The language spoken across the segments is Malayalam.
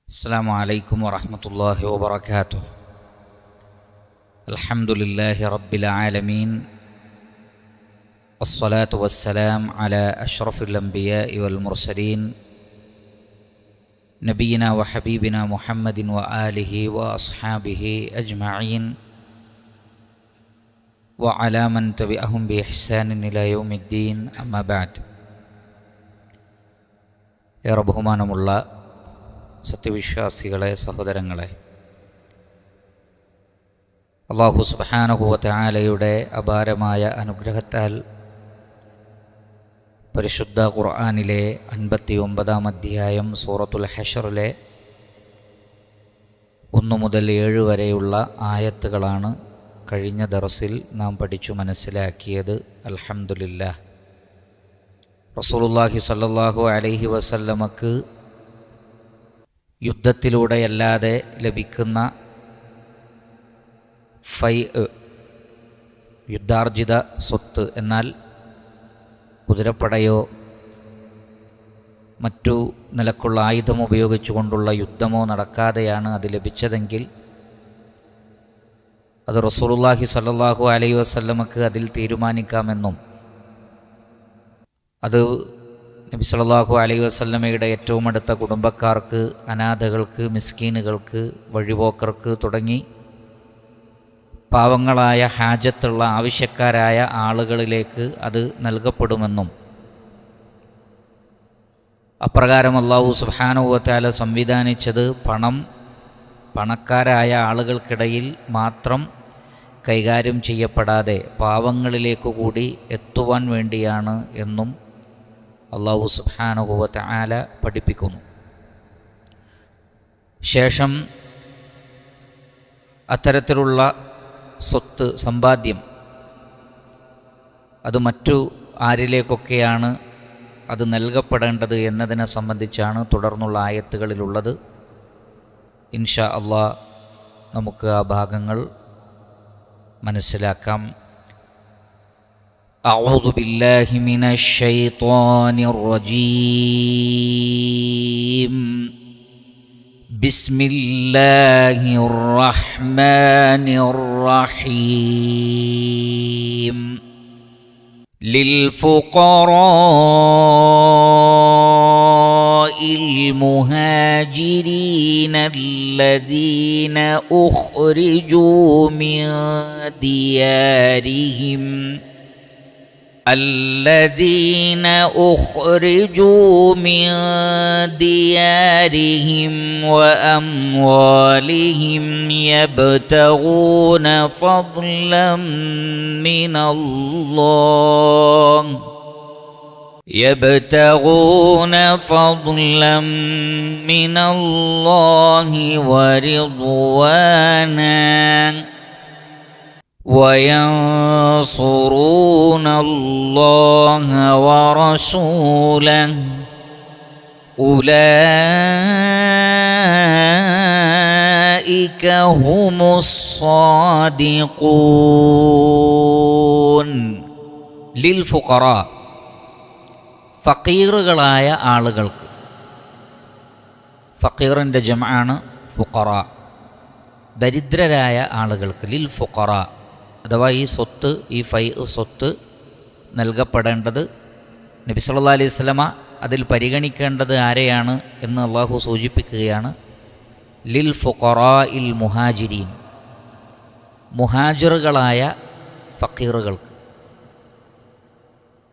السلام عليكم ورحمة الله وبركاته. الحمد لله رب العالمين، والصلاة والسلام على أشرف الأنبياء والمرسلين نبينا وحبيبنا محمد وآله وأصحابه أجمعين وعلى من تبعهم بإحسان إلى يوم الدين. أما بعد. ഏറെ ബഹുമാനമുള്ള സത്യവിശ്വാസികളെ, സഹോദരങ്ങളെ, അല്ലാഹു സുബ്ഹാനഹു വ തആലയുടെ അപാരമായ അനുഗ്രഹത്താൽ പരിശുദ്ധ ഖുർആനിലെ 59-ാം അധ്യായം സൂറത്തുൽ ഹശ്റിലെ 1 മുതൽ 7 വരെയുള്ള ആയത്തുകളാണ് കഴിഞ്ഞ ദർസിൽ നാം പഠിച്ചു മനസ്സിലാക്കിയത്. അൽഹംദുലില്ലാഹ്. റസൂലുള്ളാഹി സ്വല്ലല്ലാഹു അലൈഹി വസല്ലമക്ക് യുദ്ധത്തിലൂടെയല്ലാതെ ലഭിക്കുന്ന യുദ്ധാർജിത സ്വത്ത്, എന്നാൽ കുതിരപ്പടയോ മറ്റു നിലക്കുള്ള ആയുധം ഉപയോഗിച്ചുകൊണ്ടുള്ള യുദ്ധമോ നടക്കാതെയാണ് അത് ലഭിച്ചതെങ്കിൽ അത് റസൂലുള്ളാഹി സ്വല്ലല്ലാഹു അലൈഹി വസല്ലമക്ക് അതിൽ തീരുമാനിക്കാമെന്നും അത് നബി സല്ലല്ലാഹു അലൈഹി വസല്ലമയുടെ ഏറ്റവും അടുത്ത കുടുംബക്കാർക്ക്, അനാഥകൾക്ക്, മിസ്കീനുകൾക്ക്, വഴിപോക്കർക്ക് തുടങ്ങി പാവങ്ങളായ ഹാജത്തുള്ള ആവശ്യക്കാരായ ആളുകളിലേക്ക് അത് നൽകപ്പെടുമെന്നും അപ്രകാരം അല്ലാഹു സുബ്ഹാനഹു വ തആല സംവിധാനിച്ചത് പണക്കാരായ ആളുകൾക്കിടയിൽ മാത്രം കൈകാര്യം ചെയ്യപ്പെടാതെ പാവങ്ങളിലേക്ക് കൂടി എത്തുവാൻ വേണ്ടിയാണ് എന്നും അല്ലാഹു സുബ്ഹാനഹു വ തആല പഠിപ്പിക്കുന്നു. ശേഷം അത്തരത്തിലുള്ള സ്വത്ത്, സമ്പാദ്യം അത് മറ്റു ആരിലേക്കൊക്കെയാണ് അത് നൽകപ്പെടേണ്ടത് എന്നതിനെ സംബന്ധിച്ചാണ് തുടർന്നുള്ള ആയത്തുകളിലുള്ളത്. ഇൻഷാ അല്ലാഹ് നമുക്ക് ആ ഭാഗങ്ങൾ മനസ്സിലാക്കാം. أعوذ بالله من الشيطان الرجيم. بسم الله الرحمن الرحيم. للفقراء المهاجرين الذين أخرجوا من ديارهم وأموالهم يبتغون فضلا من الله ورضوانا وينصرون الله ورسوله أولئك هم الصادقون. للفقراء, ഫക്കീറുകളായ ആളുകൾക്ക്. ഫക്കീറിൻ്റെ ജംആണ് ഫുഖറ, ദരിദ്രരായ ആളുകൾക്ക്. ലിൽ ഫുഖറ അഥവാ ഈ സ്വത്ത്, ഈ സ്വത്ത് നൽകപ്പെടേണ്ടത് നബി സല്ലല്ലാഹു അലൈഹി വസല്ലമ അതിൽ പരിഗണിക്കേണ്ടത് ആരെയാണ് എന്ന് അള്ളാഹു സൂചിപ്പിക്കുകയാണ്. ലിൽ ഫുഖറാഇൽ മുഹാജിരീൻ, മുഹാജിറുകളായ ഫക്കീറുകൾക്ക്.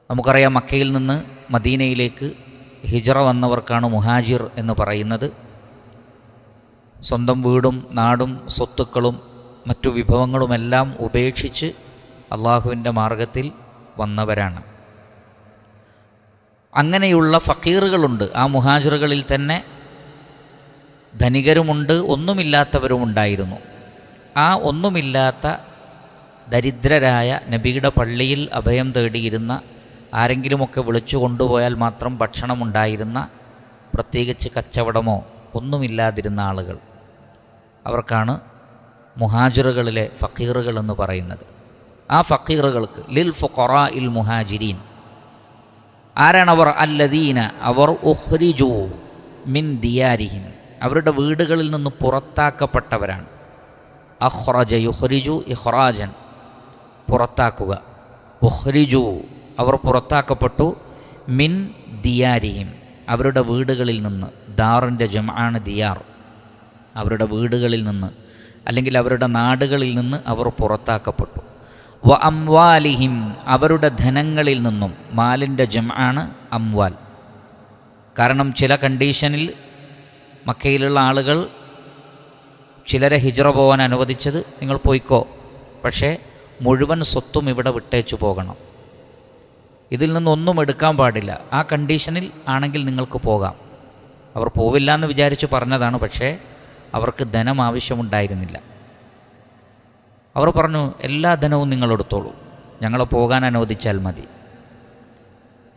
നമുക്കറിയാം, മക്കയിൽ നിന്ന് മദീനയിലേക്ക് ഹിജ്റ വന്നവർക്കാണ് മുഹാജിർ എന്ന് പറയുന്നത്. സ്വന്തം വീടും നാടും സ്വത്തുക്കളും മറ്റു വിഭവങ്ങളുമെല്ലാം ഉപേക്ഷിച്ച് അള്ളാഹുവിൻ്റെ മാർഗത്തിൽ വന്നവരാണ്. അങ്ങനെയുള്ള ഫക്കീറുകളുണ്ട്. ആ മുഹാജിറുകളിൽ തന്നെ ധനികരുമുണ്ട്, ഒന്നുമില്ലാത്തവരുമുണ്ടായിരുന്നു. ആ ഒന്നുമില്ലാത്ത ദരിദ്രരായ, നബിയുടെ പള്ളിയിൽ അഭയം തേടിയിരുന്ന, ആരെങ്കിലുമൊക്കെ വിളിച്ചു കൊണ്ടുപോയാൽ മാത്രം ഭക്ഷണമുണ്ടായിരുന്ന, പ്രത്യേകിച്ച് കച്ചവടമോ ഒന്നുമില്ലാതിരുന്ന ആളുകൾ, അവർക്കാണ് മുഹാജിറുകളിലെ ഫക്കീറുകൾ എന്ന് പറയുന്നത്. ആ ഫക്കീറുകൾക്ക് ലിൽ ഫുഖറാഇൽ മുഹാജിരീൻ, ആരാണവർ? അല്ലദീന, അവർ ഉഖ്രിജു മിൻ ദിയാരിഹിം, അവരുടെ വീടുകളിൽ നിന്ന് പുറത്താക്കപ്പെട്ടവരാണ്. അഖ്റജ യുഖ്രിജു ഇഖ്റാജൻ, പുറത്താക്കുക. ഉഖ്രിജു, അവർ പുറത്താക്കപ്പെട്ടു. മിൻ ദിയാരിഹിം, അവരുടെ വീടുകളിൽ നിന്ന്. ദാറിൻ്റെ ജംആണ് ദിയാർ. അവരുടെ വീടുകളിൽ നിന്ന് അല്ലെങ്കിൽ അവരുടെ നാടുകളിൽ നിന്ന് അവർ പുറത്താക്കപ്പെട്ടു. വ അംവാലിഹിം, അവരുടെ ധനങ്ങളിൽ നിന്നും. മാലിൻ്റെ ജംആണ് അംവാൽ. കാരണം ചില കണ്ടീഷനിൽ മക്കയിലുള്ള ആളുകൾ ചിലരെ ഹിജ്റ പോകാൻ അനുവദിച്ചത്, നിങ്ങൾ പോയിക്കോ, പക്ഷേ മുഴുവൻ സ്വത്തും ഇവിടെ വിട്ടേച്ചു പോകണം, ഇതിൽ നിന്നൊന്നും എടുക്കാൻ പാടില്ല. ആ കണ്ടീഷനിൽ ആണെങ്കിൽ നിങ്ങൾക്ക് പോകാം. അവർ പോവില്ല എന്ന് വിചാരിച്ച് പറഞ്ഞതാണ്, പക്ഷേ അവർക്ക് ധനം ആവശ്യമുണ്ടായിരുന്നില്ല. അവർ പറഞ്ഞു, എല്ലാ ധനവും നിങ്ങളെടുത്തോളൂ, ഞങ്ങളെ പോകാൻ അനുവദിച്ചാൽ മതി.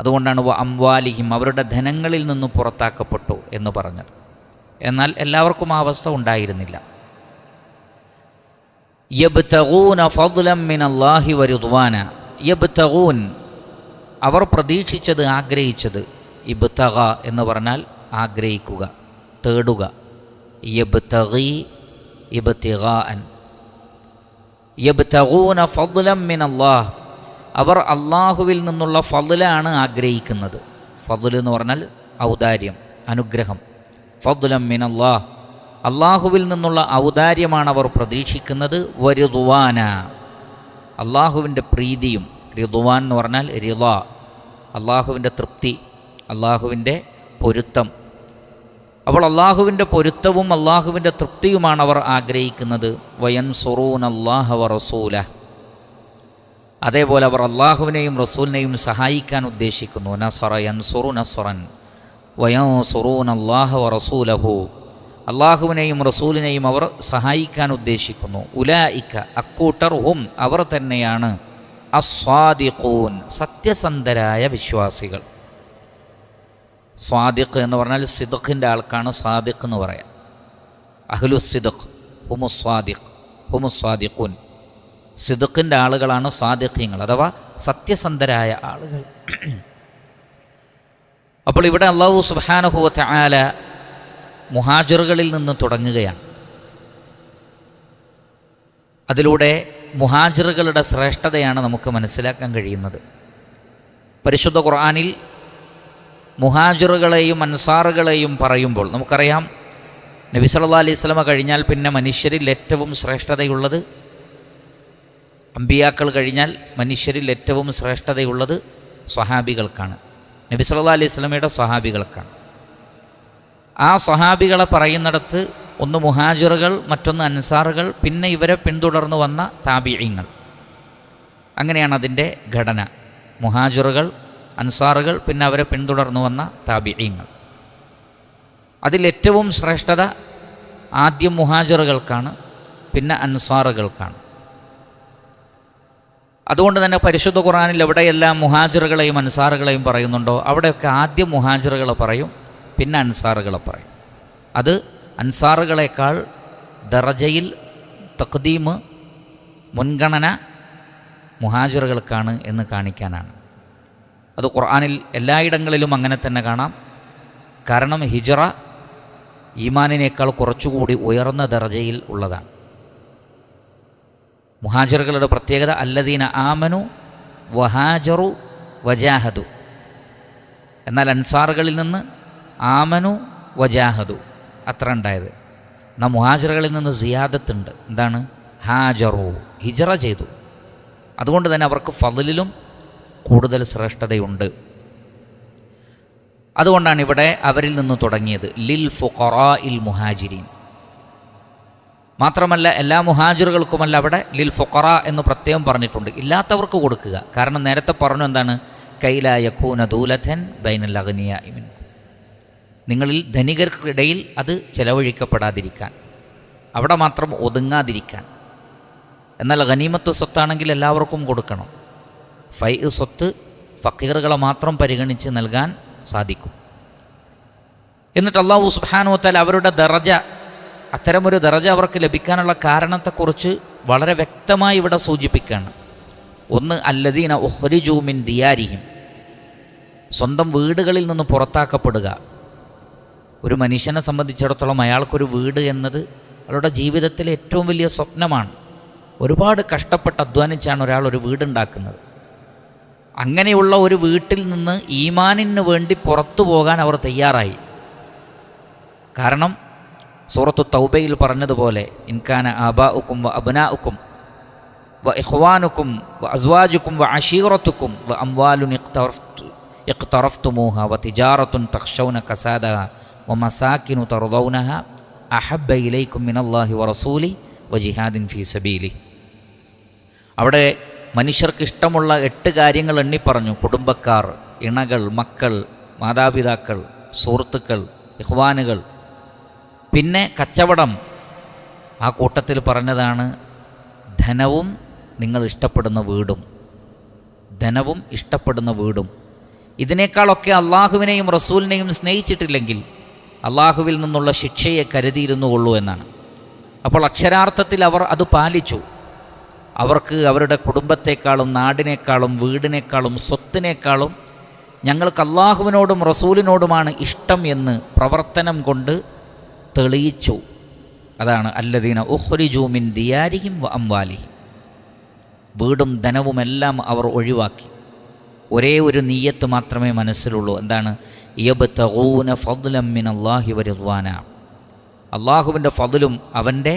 അതുകൊണ്ടാണ് അംവാലിഹിം, അവരുടെ ധനങ്ങളിൽ നിന്ന് പുറത്താക്കപ്പെട്ടു എന്ന് പറഞ്ഞത്. എന്നാൽ എല്ലാവർക്കും ആ അവസ്ഥ ഉണ്ടായിരുന്നില്ല. യബ്തഗൂന ഫദ്ലൻ മിനല്ലാഹി വറിദ്വാന, യബ്തഗൂൻ, അവർ പ്രതീക്ഷിച്ചത്, ആഗ്രഹിച്ചത്. ഇബ്തഗ എന്ന് പറഞ്ഞാൽ ആഗ്രഹിക്കുക, തേടുക. യബ്തഗി ഇബ്തിഗാഅൻ, യബ്തഗൂന ഫദ്ലൻ മിനല്ലാഹ്, അവർ അള്ളാഹുവിൽ നിന്നുള്ള ഫദ്ലാണ് ആഗ്രഹിക്കുന്നത്. ഫദ്ൽ എന്ന് പറഞ്ഞാൽ ഔദാര്യം, അനുഗ്രഹം. ഫദ്ലൻ മിനല്ലാഹ്, അള്ളാഹുവിൽ നിന്നുള്ള ഔദാര്യമാണ് അവർ പ്രതീക്ഷിക്കുന്നത്. വറിദ്വാന, അള്ളാഹുവിൻ്റെ പ്രീതിയും. റിദ്വാൻ എന്ന് പറഞ്ഞാൽ റിള, അള്ളാഹുവിൻ്റെ തൃപ്തി, അള്ളാഹുവിൻ്റെ പൊരുത്തം. അപ്പോൾ അള്ളാഹുവിൻ്റെ പൊരുത്തവും അള്ളാഹുവിൻ്റെ തൃപ്തിയുമാണ് അവർ ആഗ്രഹിക്കുന്നത്. വയൻസുറൂന അല്ലാഹ വറസൂലഹ്, അതേപോലെ അവർ അള്ളാഹുവിനെയും റസൂലിനെയും സഹായിക്കാൻ ഉദ്ദേശിക്കുന്നു. നസറ യൻസുറു നസ്റൻ വയൻസുറൂന അല്ലാഹ വറസൂലഹു, അള്ളാഹുവിനെയും റസൂലിനെയും അവർ സഹായിക്കാൻ ഉദ്ദേശിക്കുന്നു. ഉലായിക, അക്കൂട്ടർ, ഹും, അവർ തന്നെയാണ് അസ്വാദിഖൂൻ, സത്യസന്ധരായ വിശ്വാസികൾ. സ്വാദിഖ് എന്ന് പറഞ്ഞാൽ സിദ്ഖിൻ്റെ ആൾക്കാണ് സാദിഖ് എന്ന് പറയാം. അഹ്ലു സിദ്ഖ് ഹുമുസ്വാദിഖ്, ഹുമുസ്വാദിഖൂൻ, സിദ്ഖിൻ്റെ ആളുകളാണ് സാദിഖീങ്ങൾ, അഥവാ സത്യസന്ധരായ ആളുകൾ. അപ്പോൾ ഇവിടെ അല്ലാഹു സുബ്ഹാനഹു വ തആല മുഹാജിറുകളിൽ നിന്ന് തുടങ്ങുകയാണ്. അതിലൂടെ മുഹാജിറുകളുടെ ശ്രേഷ്ഠതയാണ് നമുക്ക് മനസ്സിലാക്കാൻ കഴിയുന്നത്. പരിശുദ്ധ ഖുർആനിൽ മുഹാജിറുകളെയും അൻസാറുകളെയും പറയുമ്പോൾ നമുക്കറിയാം, നബി സല്ലല്ലാഹു അലൈഹി വസല്ലമ കഴിഞ്ഞാൽ പിന്നെ മനുഷ്യരിൽ ഏറ്റവും ശ്രേഷ്ഠതയുള്ളത്, അമ്പിയാക്കൾ കഴിഞ്ഞാൽ മനുഷ്യരിൽ ഏറ്റവും ശ്രേഷ്ഠതയുള്ളത് സ്വഹാബികൾക്കാണ്. നബി സല്ലല്ലാഹു അലൈഹി വസല്ലമയുടെ സ്വഹാബികൾക്കാണ്. ആ സ്വഹാബികളെ പറയുന്നിടത്ത് ഒന്ന് മുഹാജിറുകൾ, മറ്റൊന്ന് അൻസാറുകൾ, പിന്നെ ഇവരെ പിന്തുടർന്ന് വന്ന താബിഈങ്ങൾ. അങ്ങനെയാണ് അതിൻ്റെ ഘടന. മുഹാജിറുകൾ, അൻസാറുകൾ, പിന്നെ അവരെ പിന്തുടർന്ന് വന്ന താബിഈങ്ങൾ. അതിലേറ്റവും ശ്രേഷ്ഠത ആദ്യം മുഹാജിറുകൾക്കാണ്, പിന്നെ അൻസാറുകൾക്കാണ്. അതുകൊണ്ട് തന്നെ പരിശുദ്ധ ഖുർആനിൽ എവിടെയെല്ലാം മുഹാജിറുകളെയും അൻസാറുകളെയും പറയുന്നുണ്ടോ അവിടെയൊക്കെ ആദ്യം മുഹാജിറുകളെ പറയും, പിന്നെ അൻസാറുകളെ പറയും. അത് അൻസാറുകളെക്കാൾ ദറജയിൽ തഖ്ദീം, മുൻഗണന മുഹാജിറുകൾക്കാണ് എന്ന് കാണിക്കാനാണ്. അത് ഖുർആനിൽ എല്ലായിടങ്ങളിലും അങ്ങനെ തന്നെ കാണാം. കാരണം ഹിജ്റ ഈമാനിനേക്കാൾ കുറച്ചുകൂടി ഉയർന്ന ദറജയിൽ ഉള്ളതാണ്. മുഹാജിറുകളുടെ പ്രത്യേകത അല്ലദീന ആമനു വഹാജറു വജാഹദു. എന്നാൽ അൻസാറുകളിൽ നിന്ന് ആമനു വജാഹദു അത്ര ഉണ്ടായത്. എന്നാൽ മുഹാജിറുകളിൽ നിന്ന് സിയാദത്തുണ്ട്. എന്താണ്? ഹാജറു, ഹിജ്റ ചെയ്തു. അതുകൊണ്ട് തന്നെ അവർക്ക് ഫളിലും കൂടുതൽ ശ്രേഷ്ഠതയുണ്ട്. അതുകൊണ്ടാണ് ഇവിടെ അവരിൽ നിന്ന് തുടങ്ങിയത്. ലിൽ ഫുഖറാഇൽ മുഹാജിരീൻ. മാത്രമല്ല എല്ലാ മുഹാജിറുകൾക്കുമല്ല, അവിടെ ലിൽ ഫുഖറ എന്ന് പ്രത്യേകം പറഞ്ഞിട്ടുണ്ട്, ഇല്ലാത്തവർക്ക് കൊടുക്കുക. കാരണം നേരത്തെ പറഞ്ഞു എന്താണ്? കൈലാ യകൂന ദൂലതൻ ബൈനൽ അഗ്നിയാഇ മിൻകും, നിങ്ങളിൽ ധനികർക്കിടയിൽ അത് ചെലവഴിക്കപ്പെടാതിരിക്കാൻ, അവിടെ മാത്രം ഒതുങ്ങാതിരിക്കാൻ. എന്നാൽ ഗനീമത്ത് സ്വത്താണെങ്കിൽ എല്ലാവർക്കും കൊടുക്കണം. ഫൈ സ്വത്ത് ഫക്കീറുകളെ മാത്രം പരിഗണിച്ച് നൽകാൻ സാധിക്കും. എന്നിട്ട് അല്ലാഹു സുബ്ഹാനഹു വ തആല അവരുടെ ദറജ, അത്തരമൊരു ദറജ അവർക്ക് ലഭിക്കാനുള്ള കാരണത്തെക്കുറിച്ച് വളരെ വ്യക്തമായി ഇവിടെ സൂചിപ്പിക്കുകയാണ്. ഒന്ന്, അല്ലദീന ഉഖ്രിജൂ മിൻ ദിയാരിഹിം, സ്വന്തം വീടുകളിൽ നിന്ന് പുറത്താക്കപ്പെടുക. ഒരു മനുഷ്യനെ സംബന്ധിച്ചിടത്തോളം അയാൾക്കൊരു വീട് എന്നത് അയാളുടെ ജീവിതത്തിലെ ഏറ്റവും വലിയ സ്വപ്നമാണ്. ഒരുപാട് കഷ്ടപ്പെട്ട് അധ്വാനിച്ചാണ് ഒരാൾ ഒരു വീടുണ്ടാക്കുന്നത്. അങ്ങനെയുള്ള ഒരു വീട്ടിൽ നിന്ന് ഈമാനിന് വേണ്ടി പുറത്തു പോകാൻ അവർ തയ്യാറായി. കാരണം സൂറത്തു തൗബയിൽ പറഞ്ഞതുപോലെ ഇൻകാന ആബാഉക്കും വ അബ്നാഉക്കും വ ഇഖ്വാനുക്കും വ അസ്വാജുക്കും വ അശീറത്തുക്കും വ അംവാലുൻ ഇഖ്തറഫ്തുമൂഹ വ തിജാറത്തുൻ തഖ്ശൗന കസാദഹ വ മസാകിനു തർദൗനഹ അഹബ്ബ ഇലൈക്കും മിനല്ലാഹി വ റസൂലി വ ജിഹാദിൻ ഫീ സബീലി. അവിടെ മനുഷ്യർക്ക് ഇഷ്ടമുള്ള 8 കാര്യങ്ങൾ എണ്ണിപ്പറഞ്ഞു. കുടുംബക്കാർ, ഇണകൾ, മക്കൾ, മാതാപിതാക്കൾ, സുഹൃത്തുക്കൾ, ഇഖ്വാനുകൾ, പിന്നെ കച്ചവടം. ആ കൂട്ടത്തിൽ പറഞ്ഞതാണ് ധനവും നിങ്ങൾ ഇഷ്ടപ്പെടുന്ന വീടും. ധനവും ഇഷ്ടപ്പെടുന്ന വീടും. ഇതിനേക്കാളൊക്കെ അള്ളാഹുവിനെയും റസൂലിനെയും സ്നേഹിച്ചിട്ടില്ലെങ്കിൽ അള്ളാഹുവിൽ നിന്നുള്ള ശിക്ഷയെ കരുതിയിരുന്നുകൊള്ളൂ എന്നാണ്. അപ്പോൾ അക്ഷരാർത്ഥത്തിൽ അവർ അത് പാലിച്ചു. അവർക്ക് അവരുടെ കുടുംബത്തെക്കാളും നാടിനേക്കാളും വീടിനേക്കാളും സ്വത്തിനേക്കാളും ഞങ്ങൾക്ക് അള്ളാഹുവിനോടും റസൂലിനോടുമാണ് ഇഷ്ടം എന്ന് പ്രവർത്തനം കൊണ്ട് തെളിയിച്ചു. അതാണ് അല്ലദീന ഉഖ്രിജൂ മിൻ ദിയാരിഹിം വ അംവാലിഹിം. വീടും ധനവുമെല്ലാം അവർ ഒഴിവാക്കി. ഒരേ ഒരു നിയ്യത്ത് മാത്രമേ മനസ്സിലുള്ളൂ. എന്താണ്? യബ്തഗൂന ഫദ്ലൻ മിനല്ലാഹി വ റിദ്വാന. അള്ളാഹുവിൻ്റെ ഫദ്ലും അവൻ്റെ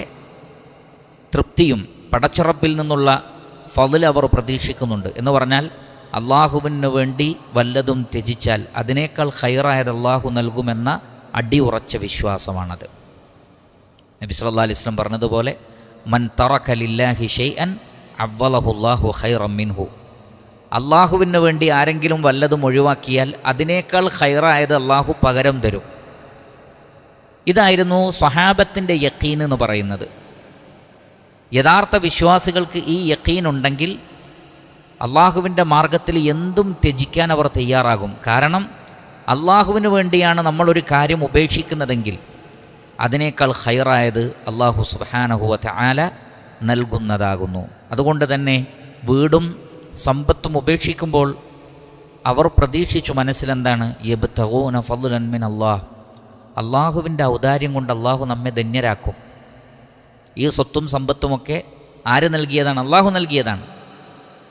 തൃപ്തിയും പടച്ചിറപ്പിൽ നിന്നുള്ള ഫദ്ൽ അവർ പ്രതീക്ഷിക്കുന്നുണ്ട്. എന്ന് പറഞ്ഞാൽ അള്ളാഹുവിന് വേണ്ടി വല്ലതും ത്യജിച്ചാൽ അതിനേക്കാൾ ഖൈറായത് അള്ളാഹു നൽകുമെന്ന അടിയുറച്ച വിശ്വാസമാണത്. നബി സല്ലല്ലാഹു അലൈഹി വസല്ലം പറഞ്ഞതുപോലെ മൻ തറക ലില്ലാഹി ഷൈഅൻ അവ്വലഹുല്ലാഹു ഖൈറൻ മിൻഹു. അള്ളാഹുവിന് വേണ്ടി ആരെങ്കിലും വല്ലതും ഒഴിവാക്കിയാൽ അതിനേക്കാൾ ഖൈറായത് അള്ളാഹു പകരം തരും. ഇതായിരുന്നു സ്വഹാബത്തിൻ്റെ യഖീൻ എന്ന് പറയുന്നത്. യഥാർത്ഥ വിശ്വാസികൾക്ക് ഈ യഖീൻ ഉണ്ടെങ്കിൽ അള്ളാഹുവിൻ്റെ മാർഗത്തിൽ എന്തും ത്യജിക്കാൻ അവർ തയ്യാറാകും. കാരണം അള്ളാഹുവിന് വേണ്ടിയാണ് നമ്മളൊരു കാര്യം ഉപേക്ഷിക്കുന്നതെങ്കിൽ അതിനേക്കാൾ ഖൈറായത് അള്ളാഹു സുബ്ഹാനഹു വ തആല നൽകുന്നതാകുന്നു. അതുകൊണ്ട് തന്നെ വീടും സമ്പത്തും ഉപേക്ഷിക്കുമ്പോൾ അവർ പ്രതീക്ഷിച്ചു മനസ്സിലെന്താണ്? യബ്തഗൂന ഫദ്ലൻ മിൻ അല്ലാഹ്. അള്ളാഹുവിൻ്റെ ഔദാര്യം കൊണ്ട് അള്ളാഹു നമ്മെ ധന്യരാക്കും. ഈ സ്വത്തും സമ്പത്തുമൊക്കെ ആര് നൽകിയതാണ്? അള്ളാഹു നൽകിയതാണ്.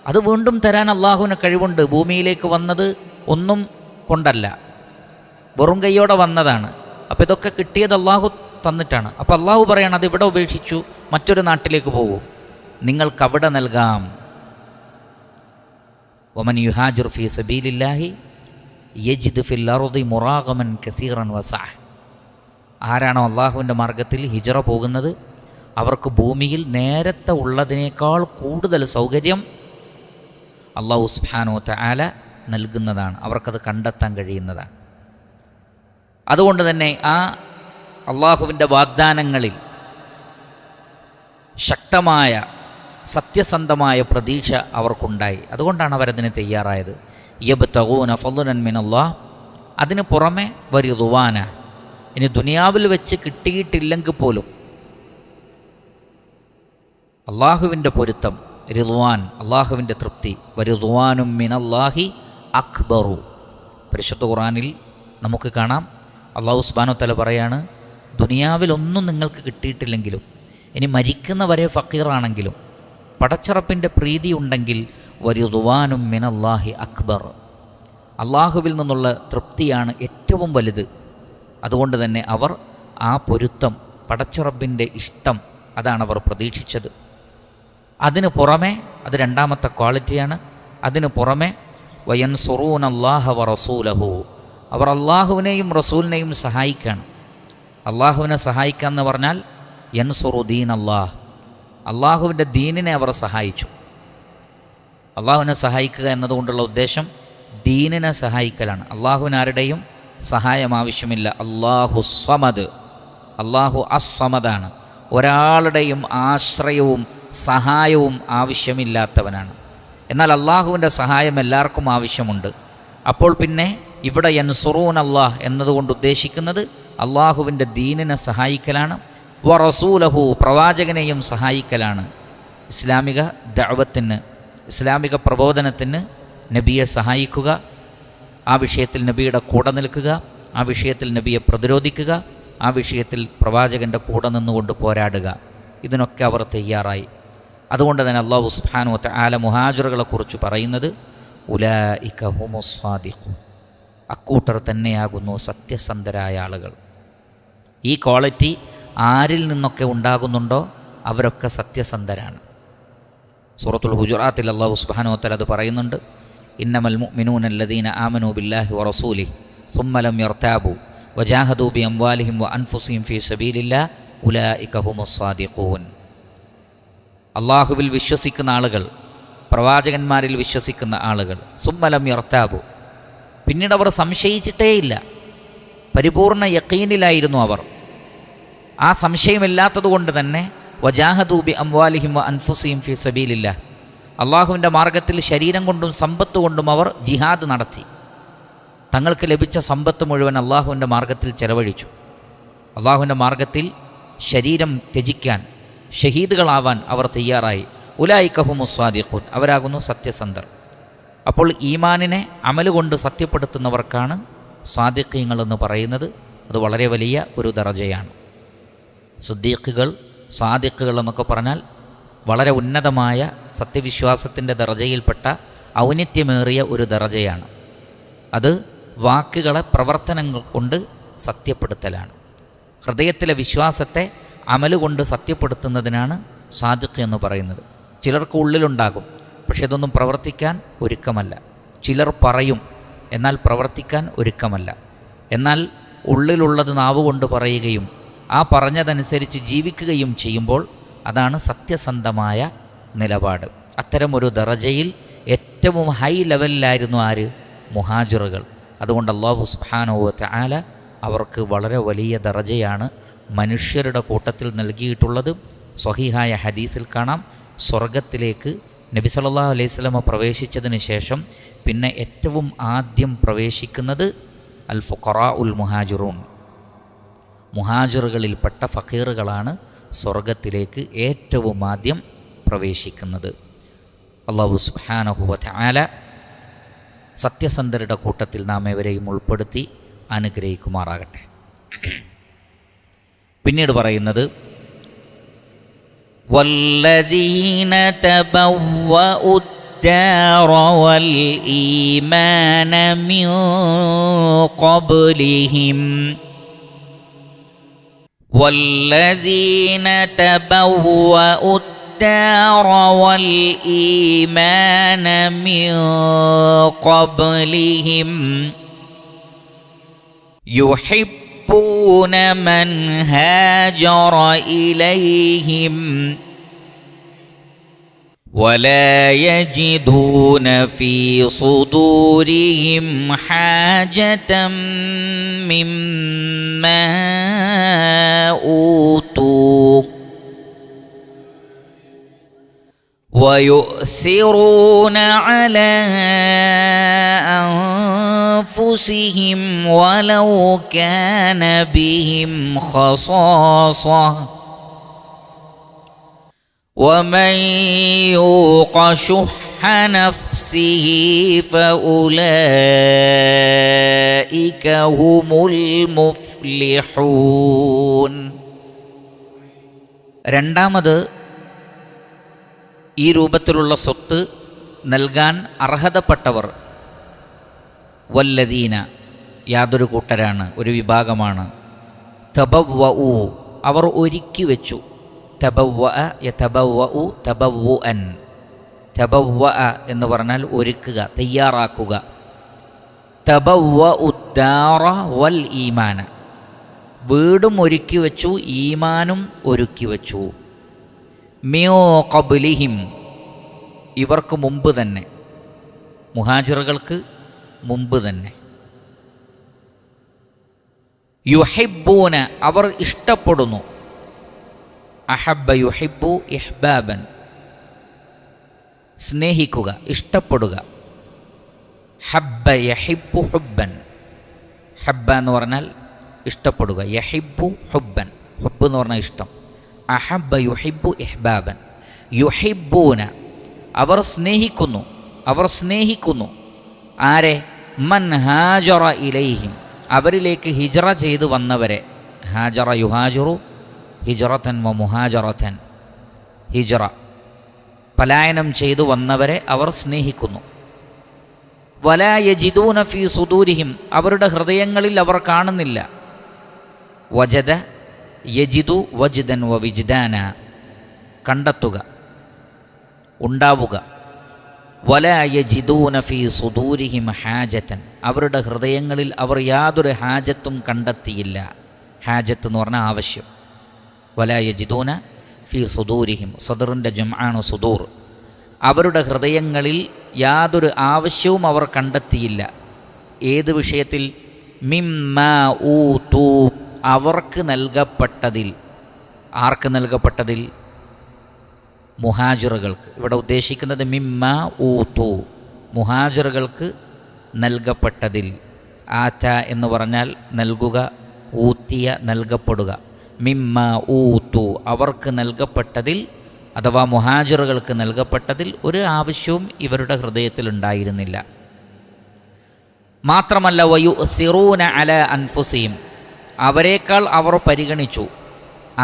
അത് വീണ്ടും തരാൻ അള്ളാഹുവിന് കഴിവുണ്ട്. ഭൂമിയിലേക്ക് വന്നത് ഒന്നും കൊണ്ടല്ല, വെറും കൈയോടെ വന്നതാണ്. അപ്പോൾ ഇതൊക്കെ കിട്ടിയത് അള്ളാഹു തന്നിട്ടാണ്. അപ്പോൾ അള്ളാഹു പറയാണ് അത് ഇവിടെ ഉപേക്ഷിച്ചു മറ്റൊരു നാട്ടിലേക്ക് പോകൂ, നിങ്ങൾക്കവിടെ നൽകാം. വമൻ യുഹാജിർ ഫീ സബീലില്ലാഹി യജിദ് ഫിൽ അർദി മുറാഗമൻ കസീറൻ വസഅ. ആരാണോ അള്ളാഹുവിൻ്റെ മാർഗത്തിൽ ഹിജ്റ പോകുന്നത് അവർക്ക് ഭൂമിയിൽ നേരത്തെ ഉള്ളതിനേക്കാൾ കൂടുതൽ സൗകര്യം അള്ളാഹു സുബ്ഹാനഹു വ തആല നൽകുന്നതാണ്. അവർക്കത് കണ്ടെത്താൻ കഴിയുന്നതാണ്. അതുകൊണ്ട് തന്നെ ആ അള്ളാഹുവിൻ്റെ വാഗ്ദാനങ്ങളിൽ ശക്തമായ സത്യസന്ധമായ പ്രതീക്ഷ അവർക്കുണ്ടായി. അതുകൊണ്ടാണ് അവരതിന് തയ്യാറായത്. യബ്തഗൂന ഫദ്ലൻ മിനല്ലാഹ്. അതിന് പുറമെ വരിദ്വാന. ഇനി ദുനിയാവിൽ വെച്ച് കിട്ടിയിട്ടില്ലെങ്കിൽ പോലും അള്ളാഹുവിൻ്റെ പൊരുത്തം, റിദ്വാൻ, അള്ളാഹുവിൻ്റെ തൃപ്തി. വരിദ്വാനും മിനല്ലാഹി അക്ബറു. പരിശുദ്ധ ഖുർആനിൽ നമുക്ക് കാണാം അള്ളാഹു സുബ്ഹാനഹു വ തആല പറയാണ്, ദുനിയാവിലൊന്നും നിങ്ങൾക്ക് കിട്ടിയിട്ടില്ലെങ്കിലും ഇനി മരിക്കുന്നവരെ ഫക്കീറാണെങ്കിലും പടച്ചിറപ്പിൻ്റെ പ്രീതി ഉണ്ടെങ്കിൽ വരിദ്വാനും മിനല്ലാഹി അക്ബർ. അള്ളാഹുവിൽ നിന്നുള്ള തൃപ്തിയാണ് ഏറ്റവും വലുത്. അതുകൊണ്ട് തന്നെ അവർ ആ പൊരുത്തം, പടച്ചിറപ്പിൻ്റെ ഇഷ്ടം, അതാണ് അവർ പ്രതീക്ഷിച്ചത്. അതിനു പുറമെ, അത് രണ്ടാമത്തെ ക്വാളിറ്റിയാണ്, അതിനു പുറമെ വയൻസുറൂനല്ലാഹ വ റസൂലഹു. അവർ അള്ളാഹുവിനെയും റസൂലിനെയും സഹായിക്കുകയാണ്. അള്ളാഹുവിനെ സഹായിക്കുക എന്ന് പറഞ്ഞാൽ യൻസുറു ദീൻ അല്ലാഹ്, അള്ളാഹുവിൻ്റെ ദീനിനെ അവർ സഹായിച്ചു. അള്ളാഹുവിനെ സഹായിക്കുക എന്നതുകൊണ്ടുള്ള ഉദ്ദേശം ദീനിനെ സഹായിക്കലാണ്. അള്ളാഹുവിന് ആരുടെയും സഹായം ആവശ്യമില്ല. അള്ളാഹു സ്വമദ്, അള്ളാഹു അസ്സമദാണ്. ഒരാളുടെയും ആശ്രയവും സഹായവും ആവശ്യമില്ലാത്തവനാണ്. എന്നാൽ അള്ളാഹുവിൻ്റെ സഹായം എല്ലാവർക്കും ആവശ്യമുണ്ട്. അപ്പോൾ പിന്നെ ഇവിടെ യൻസുറൂൻ അല്ലാഹ് എന്നതുകൊണ്ട് ഉദ്ദേശിക്കുന്നത് അള്ളാഹുവിൻ്റെ ദീനിനെ സഹായിക്കലാണ്. വ റസൂലഹു, പ്രവാചകനെയും സഹായിക്കലാണ്. ഇസ്ലാമിക ദഅവത്തിന്, ഇസ്ലാമിക പ്രബോധനത്തിന് നബിയെ സഹായിക്കുക, ആ വിഷയത്തിൽ നബിയുടെ കൂടെ നിൽക്കുക, ആ വിഷയത്തിൽ നബിയെ പ്രതിരോധിക്കുക, ആ വിഷയത്തിൽ പ്രവാചകൻ്റെ കൂടെ നിന്നുകൊണ്ട് പോരാടുക, ഇതിനൊക്കെ അവർ തയ്യാറായി. അതുകൊണ്ട് തന്നെ അല്ലാഹു സുബ്ഹാനഹു വ തആല മുഹാജിറുകളെക്കുറിച്ച് പറയുന്നത് ഉലൈക ഹുമുസ് സാദിഖൂൻ, അക്കൂട്ടർ തന്നെയാകുന്നു സത്യസന്ധരായ ആളുകൾ. ഈ ക്വാളിറ്റി ആരിൽ നിന്നൊക്കെ ഉണ്ടാകുന്നുണ്ടോ അവരൊക്കെ സത്യസന്ധരാണ്. സൂറത്തുൽ ഹുജറാത്തിൽ അല്ലാഹു സുബ്ഹാനഹു വ തആല അത് പറയുന്നുണ്ട്. ഇന്നമൽ മുഅ്മിനൂന അല്ലദീന ആമനൂ ബില്ലാഹി വറസൂലിഹി സുമ്മ ലം യർതാബു വജാഹദൂ ബിഅംവാലിഹിം വഅൻഫുസിഹിം ഫീ സബീലില്ലാഹി ഉലൈക ഹുമുസ് സാദിഖൂൻ. അള്ളാഹുവിൽ വിശ്വസിക്കുന്ന ആളുകൾ, പ്രവാചകന്മാരിൽ വിശ്വസിക്കുന്ന ആളുകൾ, സുമ്മ ലം യർതാബു, പിന്നീട് അവർ സംശയിച്ചിട്ടേയില്ല, പരിപൂർണ യഖീനിലായിരുന്നു അവർ. ആ സംശയമില്ലാത്തതുകൊണ്ട് തന്നെ വജാഹദൂ ബി അംവാലിഹിം വ അൻഫുസിഹിം ഫീ സബീലില്ലാഹ്, അള്ളാഹുവിൻ്റെ മാർഗത്തിൽ ശരീരം കൊണ്ടും സമ്പത്ത് കൊണ്ടും അവർ ജിഹാദ് നടത്തി. തങ്ങൾക്ക് ലഭിച്ച സമ്പത്ത് മുഴുവൻ അള്ളാഹുവിൻ്റെ മാർഗത്തിൽ ചെലവഴിച്ചു. അള്ളാഹുവിൻ്റെ മാർഗത്തിൽ ശരീരം ത്യജിക്കാൻ, ഷഹീദുകളാവാൻ അവർ തയ്യാറായി. ഉലൈക ഹുമുസ് സാദിഖൂൻ, അവരാകുന്നു സത്യസന്ധർ. അപ്പോൾ ഈമാനിനെ അമലുകൊണ്ട് സത്യപ്പെടുത്തുന്നവർക്കാണ് സാദിഖീങ്ങൾ എന്ന് പറയുന്നത്. അത് വളരെ വലിയ ഒരു ദറജയാണ്. സിദ്ദീഖുകൾ, സാദിഖുകൾ എന്നൊക്കെ പറഞ്ഞാൽ വളരെ ഉന്നതമായ സത്യവിശ്വാസത്തിൻ്റെ ദറജയിൽപ്പെട്ട ഔന്നിത്യമേറിയ ഒരു ദറജയാണ്. അത് വാക്കുകളെ പ്രവർത്തനങ്ങൾ കൊണ്ട് സത്യപ്പെടുത്തലാണ്. ഹൃദയത്തിലെ വിശ്വാസത്തെ അമലുകൊണ്ട് സത്യപ്പെടുത്തുന്നതിനാണ് സാദിഖ് എന്ന് പറയുന്നത്. ചിലർക്ക് ഉള്ളിലുണ്ടാകും, പക്ഷെ ഇതൊന്നും പ്രവർത്തിക്കാൻ ഒരുക്കമല്ല. ചിലർ പറയും, എന്നാൽ പ്രവർത്തിക്കാൻ ഒരുക്കമല്ല. എന്നാൽ ഉള്ളിലുള്ളത് നാവുകൊണ്ട് പറയുകയും ആ പറഞ്ഞതനുസരിച്ച് ജീവിക്കുകയും ചെയ്യുമ്പോൾ അതാണ് സത്യസന്ധമായ നിലപാട്. അത്തരമൊരു ദറജയിൽ ഏറ്റവും ഹൈ ലെവലിലായിരുന്നു ആര്? മുഹാജിറുകൾ. അതുകൊണ്ട് അല്ലാഹു സുബ്ഹാനഹു വ തആല അവർക്ക് വളരെ വലിയ ദറജയാണ് മനുഷ്യരുടെ കൂട്ടത്തിൽ നൽകിയിട്ടുള്ളത്. സ്വഹീഹായ ഹദീസിൽ കാണാം, സ്വർഗത്തിലേക്ക് നബി സല്ലല്ലാഹു അലൈഹി വസല്ലമ പ്രവേശിച്ചതിന് ശേഷം പിന്നെ ഏറ്റവും ആദ്യം പ്രവേശിക്കുന്നത് അൽ ഫുഖറാ ഉൽ മുഹാജിറൂൻ, മുഹാജിറുകളിൽപ്പെട്ട ഫഖീറുകളാണ് സ്വർഗത്തിലേക്ക് ഏറ്റവും ആദ്യം പ്രവേശിക്കുന്നത്. അല്ലാഹു സുബ്ഹാനഹു വ തആല സത്യസന്ധരുടെ കൂട്ടത്തിൽ നാം ഏവരെയും ഉൾപ്പെടുത്തി അനുഗ്രഹിക്കുമാറാകട്ടെ. പിന്നീട് പറയുന്നത് വല്ലദീന തബവ്വഉ الدار والإيمان من قبلهم والذين تبوأوا الدار والإيمان من قبلهم يحبون من هاجر إليهم ولا يجدون في صدورهم حاجة مما أوتوا ويؤثرون على أنفسهم ولو كان بهم خصاصة ومن يوق شح نفسه فأولئك هم المفلحون. രണ്ടാമത്, ഈ രൂപത്തിലുള്ള സ്വത്ത് നൽകാൻ അർഹതപ്പെട്ടവർ വല്ലദീന, യാതൊരു കൂട്ടരാണ്, ഒരു വിഭാഗമാണ്. തബവ്വഉ, അവർ ഒരുക്കി വെച്ചു. തബവ്വഅ യതബവ്വഉ തബവ്വുഅൻ. തബവ്വഅ എന്ന് പറഞ്ഞാൽ ഒരുക്കുക, തയ്യാറാക്കുക. തബവ്വഉ ദാറ വൽ ഈമാന, വീടും ഒരുക്കി വെച്ചു, ഈമാനും ഒരുക്കി വെച്ചു. മിൻ ഖബ്ലിഹിം, ഇവർക്ക് മുമ്പ് തന്നെ, മുഹാജിറുകൾക്ക് മുമ്പ് തന്നെ. യുഹിബ്ബൂന, അവർ ഇഷ്ടപ്പെടുന്നു. അഹബ്ബ യുഹിബ്ബു ഇഹ്ബാബൻ, സ്നേഹിക്കുക, ഇഷ്ടപ്പെടുക. ഹബ്ബ യഹിബ്ബു ഹുബ്ബൻ, ഹബ്ബ എന്ന് പറഞ്ഞാൽ ഇഷ്ടപ്പെടുക, യഹിബ്ബു ഹുബ്ബൻ, ഹുബ്ബ് എന്ന് പറഞ്ഞാൽ ഇഷ്ടം. അഹബ്ബ യുഹിബ്ബു ഇഹ്ബാബൻ. യുഹിബ്ബൂന, അവർ സ്നേഹിക്കുന്നു, അവർ സ്നേഹിക്കുന്നു. ആരെ? മൻ ഹാജറ ഇലൈഹിം, അവരിലേക്ക് ഹിജ്റ ചെയ്തു വന്നവരെ, ഹാജറ യുഹാജിറു ഹിജ്റത്തൻ വ മുഹാജറത്തൻ, ഹിജ്റ പലായനം ചെയ്തു വന്നവരെ അവർ സ്നേഹിക്കുന്നു. വലാ യജിദൂന ഫീ സുദൂരിഹിം, അവരുടെ ഹൃദയങ്ങളിൽ അവർ കാണുന്നില്ല. വജദ യജിദു വജ്ദൻ വ വിജ്ദാന, കണ്ടെത്തുക, ഉണ്ടാവുക. വലാ യജിദൂന ഫീ സുദൂരിഹിം ഹാജത്തൻ, അവരുടെ ഹൃദയങ്ങളിൽ അവർ യാതൊരു ഹാജത്തും കണ്ടെത്തിയില്ല. ഹാജത്ത് എന്ന് പറഞ്ഞാൽ ആവശ്യം. വലാ യജിദൂന ഫീ സുദൂരിഹിം, സദറിൻ്റെ ജംആണ് സുദൂർ. അവരുടെ ഹൃദയങ്ങളിൽ യാതൊരു ആവശ്യവും അവർ കണ്ടെത്തിയില്ല. ഏത് വിഷയത്തിൽ? മിമ്മാ ഊതു, അവർക്ക് നൽകപ്പെട്ടതിൽ. ആർക്ക് നൽകപ്പെട്ടതിൽ? മുഹാജിറുകൾക്ക്. ഇവിടെ ഉദ്ദേശിക്കുന്നത് മിമ്മാ ഊതു, മുഹാജിറുകൾക്ക് നൽകപ്പെട്ടതിൽ. ആറ്റ എന്ന് പറഞ്ഞാൽ നൽകുക, ഊത്തിയ നൽകപ്പെടുക. മിമ്മാ ഊതു, അവർക്ക് നൽകപ്പെട്ടതിൽ അഥവാ മുഹാജിറുകൾക്ക് നൽകപ്പെട്ടതിൽ ഒരു ആവശ്യവും ഇവരുടെ ഹൃദയത്തിലുണ്ടായിരുന്നില്ല. മാത്രമല്ല വയുസിറൂന അല അൻഫുസിഹിം, അവരേക്കാൾ അവർ പരിഗണിച്ചു.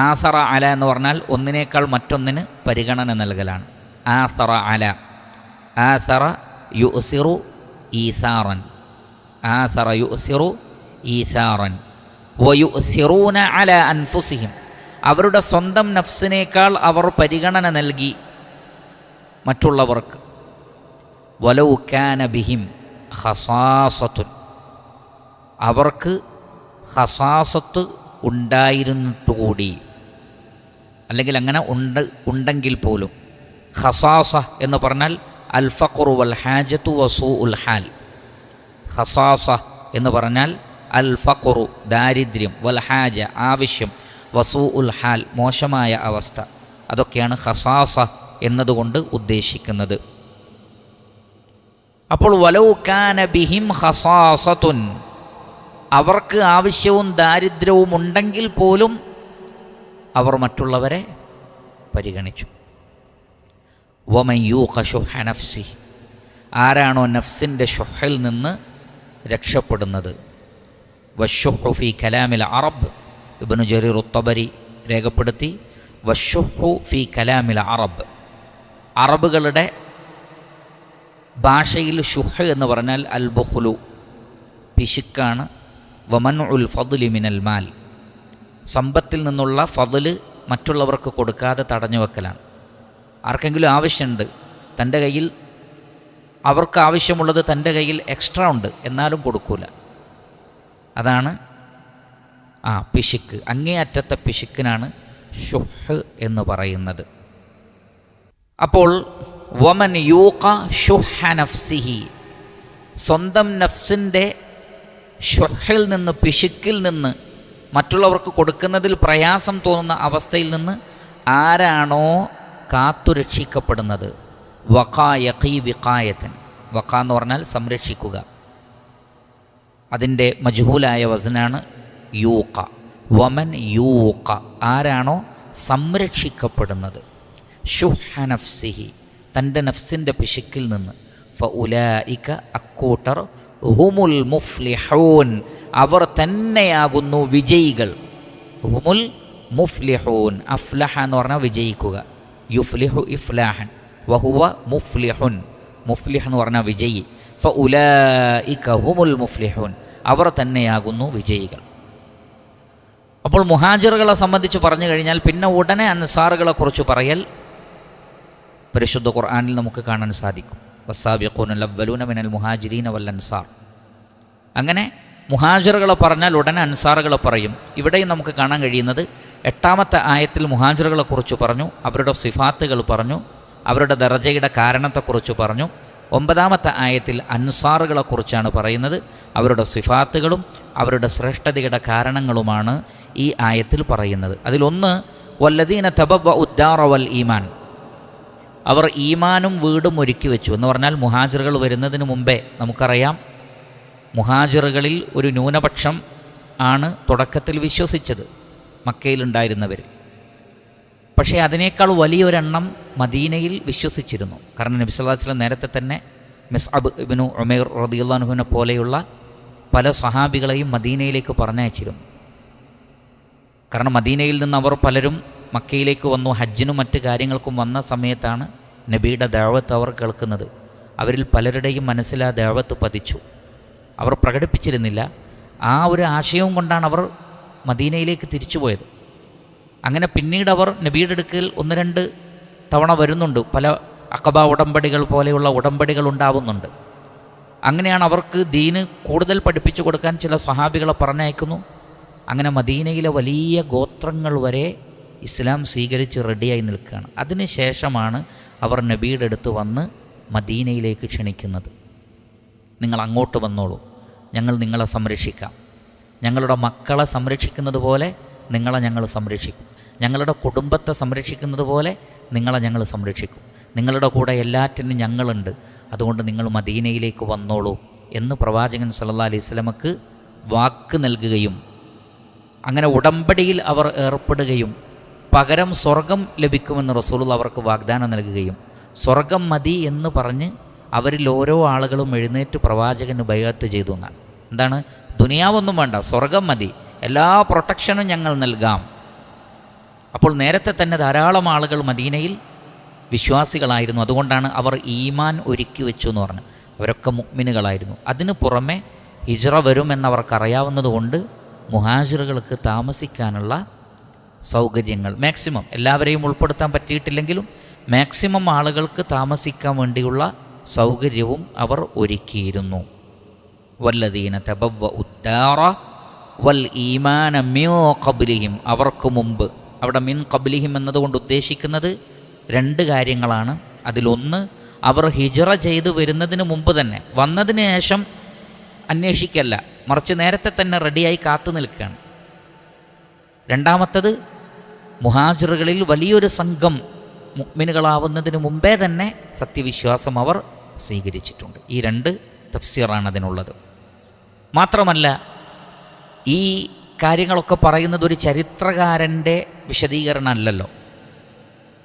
ആസറ അല എന്ന് പറഞ്ഞാൽ ഒന്നിനേക്കാൾ മറ്റൊന്നിന് പരിഗണന നൽകലാണ്. ആസറ അല, ആസറ യുസിറു ഈസാറൻ, ആസറ യുസിറു ഈസാറൻ. വയുസിറൂന അല അൻഫുസിഹിം, അവരുടെ സ്വന്തം നഫ്സിനേക്കാൾ അവർ പരിഗണന നൽകി മറ്റുള്ളവർക്ക്. വലൗ കാന ബിഹിം ഖസാസത്തുൻ, അവർക്ക് ഖസാസത്ത് ഉണ്ടായിരുന്നിട്ടുകൂടി, അല്ലെങ്കിൽ അങ്ങനെ ഉണ്ടെങ്കിൽ പോലും. ഖസാസ എന്ന് പറഞ്ഞാൽ അൽ ഫഖ്റു വൽ ഹാജത്തു വസൂഉൽ ഹാൽ. ഖസാസ എന്ന് പറഞ്ഞാൽ അൽ ഫഖ്റു ദാരിദ്ര്യം, വൽ ഹാജ ആവശ്യം, വസൂഉൽ ഹാൽ മോശമായ അവസ്ഥ. അതൊക്കെയാണ് ഖസാസ എന്നതുകൊണ്ട് ഉദ്ദേശിക്കുന്നത്. അപ്പോൾ വലൗ കാന ബിഹിം ഖസാസത്തുൻ, അവർക്ക് ആവശ്യവും ദാരിദ്ര്യവും ഉണ്ടെങ്കിൽ പോലും അവർ മറ്റുള്ളവരെ പരിഗണിച്ചു. വമൻ യൂഖ ശുഹ നഫ്സി, ആരാണോ നഫ്സിൻ്റെ ഷുഹിൽ നിന്ന് രക്ഷപ്പെടുന്നത്. വശുഹു ഫി കലാമിൽ അറബ്, ഇബ്നു ജരീർ അത്തബരി രേഖപ്പെടുത്തി. വശുഹു ഫി കലാമിൽ അറബ്, അറബുകളുടെ ഭാഷയിൽ ഷുഹ് എന്ന് പറഞ്ഞാൽ അൽ ബുഖ്ലു, പിശുക്കാണ്. വമൻഉൽ ഫദ്ലി മിനൽ മാൽ, സമ്പത്തിൽ നിന്നുള്ള ഫദ്ല് മറ്റുള്ളവർക്ക് കൊടുക്കാതെ തടഞ്ഞു വെക്കലാണ്. ആർക്കെങ്കിലും ആവശ്യമുണ്ട്, തൻ്റെ കയ്യിൽ അവർക്ക് ആവശ്യമുള്ളത് തൻ്റെ കയ്യിൽ എക്സ്ട്രാ ഉണ്ട്, എന്നാലും കൊടുക്കൂല. അതാണ് പിശുക്ക്. അങ്ങേയറ്റത്തെ പിശുക്കിനാണ് ഷുഹ് എന്ന് പറയുന്നത്. അപ്പോൾ വമൻ യൂഖ ഷുഹ നഫ്സിഹി, സ്വന്തം നഫ്സിൻ്റെ ഷുഹിൽ നിന്ന്, പിശുക്കിൽ നിന്ന്, മറ്റുള്ളവർക്ക് കൊടുക്കുന്നതിൽ പ്രയാസം തോന്നുന്ന അവസ്ഥയിൽ നിന്ന് ആരാണോ കാത്തുരക്ഷിക്കപ്പെടുന്നത്. വഖാ യഖീ വിഖായത്തൻ, വഖ എന്ന് പറഞ്ഞാൽ സംരക്ഷിക്കുക. അതിൻ്റെ മജ്ഹൂലായ വസ്നാണ് യൂഖ. വമൻ യൂഖ, ആരാണോ സംരക്ഷിക്കപ്പെടുന്നത്. ഷുഹ നഫ്സിഹി, തൻ്റെ നഫ്സിൻ്റെ പിശുക്കിൽ നിന്ന്. ഫഉലൈക, അക്കൂട്ടർ, ഹുമുൽ മുഫ്ലിഹൂൻ, അവർ തന്നെയാകുന്നു വിജയികൾ. ഹുമുൽ മുഫ്ലിഹൂൻ, അഫ്ലഹ എന്ന് പറഞ്ഞാൽ വിജയിക്കുക. യുഫ്ലിഹു ഇഫ്ലാഹൻ, വഹുവ മുഫ്ലിഹുൻ, മുഫ്ലിഹ് എന്ന് പറഞ്ഞാൽ വിജയി. ഫഉലൈക ഹുമുൽ മുഫ്ലിഹൂൻ, അവർ തന്നെയാകുന്നു വിജയികൾ. അപ്പോൾ മുഹാജിറുകളെ സംബന്ധിച്ച് പറഞ്ഞു കഴിഞ്ഞാൽ പിന്നെ ഉടനെ അൻസാറുകളെക്കുറിച്ച് പറയൽ പരിശുദ്ധ ഖുർആനിൽ നമുക്ക് കാണാൻ സാധിക്കും. വസ്സാബിഖൂനൽ അവ്വലൂന മിനൽ മുഹാജിരീന വൽ അൻസാർ. അങ്ങനെ മുഹാജിറുകളെ പറഞ്ഞാൽ ഉടനെ അൻസാറുകളെ പറയും. ഇവിടെയും നമുക്ക് കാണാൻ കഴിയുന്നത് 8-ാമത്തെ ആയത്തിൽ മുഹാജിറുകളെക്കുറിച്ച് പറഞ്ഞു, അവരുടെ സിഫാത്തുകൾ പറഞ്ഞു, അവരുടെ ദറജയുടെ കാരണത്തെക്കുറിച്ച് പറഞ്ഞു. 9-ാമത്തെ ആയത്തിൽ അൻസാറുകളെക്കുറിച്ചാണ് പറയുന്നത്. അവരുടെ സിഫാത്തുകളും അവരുടെ ശ്രേഷ്ഠതയുടെ കാരണങ്ങളുമാണ് ഈ ആയത്തിൽ പറയുന്നത്. അതിലൊന്ന് വല്ലദീന തബവ്വഉ ഉദ്ദാറ വൽ ഈമാൻ, അവർ ഈമാനും വീടും ഒരുക്കി വെച്ചു എന്ന് പറഞ്ഞാൽ മുഹാജിറുകൾ വരുന്നതിന് മുമ്പേ നമുക്കറിയാം മുഹാജിറുകളിൽ ഒരു ന്യൂനപക്ഷം ആണ് തുടക്കത്തിൽ വിശ്വസിച്ചത്, മക്കയിലുണ്ടായിരുന്നവർ. പക്ഷേ അതിനേക്കാൾ വലിയൊരെണ്ണം മദീനയിൽ വിശ്വസിച്ചിരുന്നു. കാരണം നബി സല്ലല്ലാഹു അലൈഹി വസല്ലം നേരത്തെ തന്നെ മിസ്അബ് ഇബ്നു ഉമൈർ റളിയല്ലാഹു അൻഹുവിനെ പോലെയുള്ള പല സഹാബികളെയും മദീനയിലേക്ക് പറഞ്ഞയച്ചിരുന്നു. കാരണം മദീനയിൽ നിന്ന് അവർ പലരും മക്കയിലേക്ക് വന്നു, ഹജ്ജിനും മറ്റ് കാര്യങ്ങൾക്കും വന്ന സമയത്താണ് നബിയുടെ ദഅവത്ത് അവർ കേൾക്കുന്നത്. അവരിൽ പലരുടെയും മനസ്സിൽ ആ ദഅവത്ത് പതിച്ചു. അവർ പ്രകടിപ്പിച്ചിരുന്നില്ല. ആ ഒരു ആശയവും കൊണ്ടാണ് അവർ മദീനയിലേക്ക് തിരിച്ചുപോയത്. അങ്ങനെ പിന്നീട് അവർ നബിയുടെ അടുക്കൽ 1-2 തവണ വരുന്നുണ്ട്. പല അഖബ ഉടമ്പടികൾ പോലെയുള്ള ഉടമ്പടികൾ ഉണ്ടാവുന്നുണ്ട്. അങ്ങനെയാണ് അവർക്ക് ദീന് കൂടുതൽ പഠിപ്പിച്ചു കൊടുക്കാൻ ചില സഹാബികളെ പറഞ്ഞയക്കുന്നു. അങ്ങനെ മദീനയിലെ വലിയ ഗോത്രങ്ങൾ വരെ ഇസ്ലാം സ്വീകരിച്ച് റെഡിയായി നിൽക്കുകയാണ്. അതിനുശേഷമാണ് അവർ നബിയുടെ അടുത്ത് വന്ന് മദീനയിലേക്ക് ക്ഷണിക്കുന്നത്. നിങ്ങൾ അങ്ങോട്ട് വന്നോളൂ, ഞങ്ങൾ നിങ്ങളെ സംരക്ഷിക്കാം. ഞങ്ങളുടെ മക്കളെ സംരക്ഷിക്കുന്നത് പോലെ നിങ്ങളെ ഞങ്ങൾ സംരക്ഷിക്കും. ഞങ്ങളുടെ കുടുംബത്തെ സംരക്ഷിക്കുന്നത് പോലെ നിങ്ങളെ ഞങ്ങൾ സംരക്ഷിക്കും. നിങ്ങളുടെ കൂടെ എല്ലാറ്റിനും ഞങ്ങളുണ്ട്. അതുകൊണ്ട് നിങ്ങൾ മദീനയിലേക്ക് വന്നോളൂ എന്ന് പ്രവാചകൻ സല്ലല്ലാഹു അലൈഹി വസല്ലമക്ക് വാക്ക് നൽകുകയും അങ്ങനെ ഉടമ്പടിയിൽ അവർ ഏർപ്പെടുകയും പകരം സ്വർഗം ലഭിക്കുമെന്ന് റസൂലുള്ളാഹി അവർക്ക് വാഗ്ദാനം നൽകുകയും സ്വർഗം മതി എന്ന് പറഞ്ഞ് അവരിൽ ഓരോ ആളുകളും എഴുന്നേറ്റ് പ്രവാചകന് ബൈഅത്ത് ചെയ്തു എന്നാണ്. എന്താണ്? ദുനിയാവൊന്നും വേണ്ട, സ്വർഗം മതി, എല്ലാ പ്രൊട്ടക്ഷനും ഞങ്ങൾ നൽകാം. അപ്പോൾ നേരത്തെ തന്നെ ധാരാളം ആളുകൾ മദീനയിൽ വിശ്വാസികളായിരുന്നു. അതുകൊണ്ടാണ് അവർ ഈമാൻ ഒരുക്കി വെച്ചു എന്ന് പറഞ്ഞു. അവരൊക്കെ മുഅ്മിനുകളായിരുന്നു. അതിന് പുറമെ ഹിജ്റ വരുമെന്നവർക്കറിയാവുന്നതുകൊണ്ട് മുഹാജിറുകൾക്ക് താമസിക്കാനുള്ള സൗകര്യങ്ങൾ മാക്സിമം, എല്ലാവരെയും ഉൾപ്പെടുത്താൻ പറ്റിയിട്ടില്ലെങ്കിലും മാക്സിമം ആളുകൾക്ക് താമസിക്കാൻ വേണ്ടിയുള്ള സൗകര്യവും അവർ ഒരുക്കിയിരുന്നു. വല്ലദീന തബവ്വഉദ്ദാറ വൽ ഈമാന മിൻ ഖബ്ലിഹിം, അവർക്ക് മുമ്പ്. അവിടെ മിൻ ഖബ്ലിഹിം എന്നതുകൊണ്ട് ഉദ്ദേശിക്കുന്നത് 2 കാര്യങ്ങളാണ്. അതിലൊന്ന്, അവർ ഹിജ്റ ചെയ്ത് വരുന്നതിന് മുമ്പ് തന്നെ, വന്നതിന് ശേഷം അന്വേഷിക്കല്ല, മറിച്ച് നേരത്തെ തന്നെ റെഡിയായി കാത്തു നിൽക്കുകയാണ്. രണ്ടാമത്തത്, മുഹാജിറുകളിൽ വലിയൊരു സംഘം മുഅ്മിനുകളാവുന്നതിന് മുമ്പേ തന്നെ സത്യവിശ്വാസം അവർ സ്വീകരിച്ചിട്ടുണ്ട്. ഈ 2 തഫ്സീറാണ് അതിനുള്ളത്. മാത്രമല്ല, ഈ കാര്യങ്ങളൊക്കെ പറയുന്നത് ഒരു ചരിത്രകാരൻ്റെ വിശദീകരണമല്ലല്ലോ,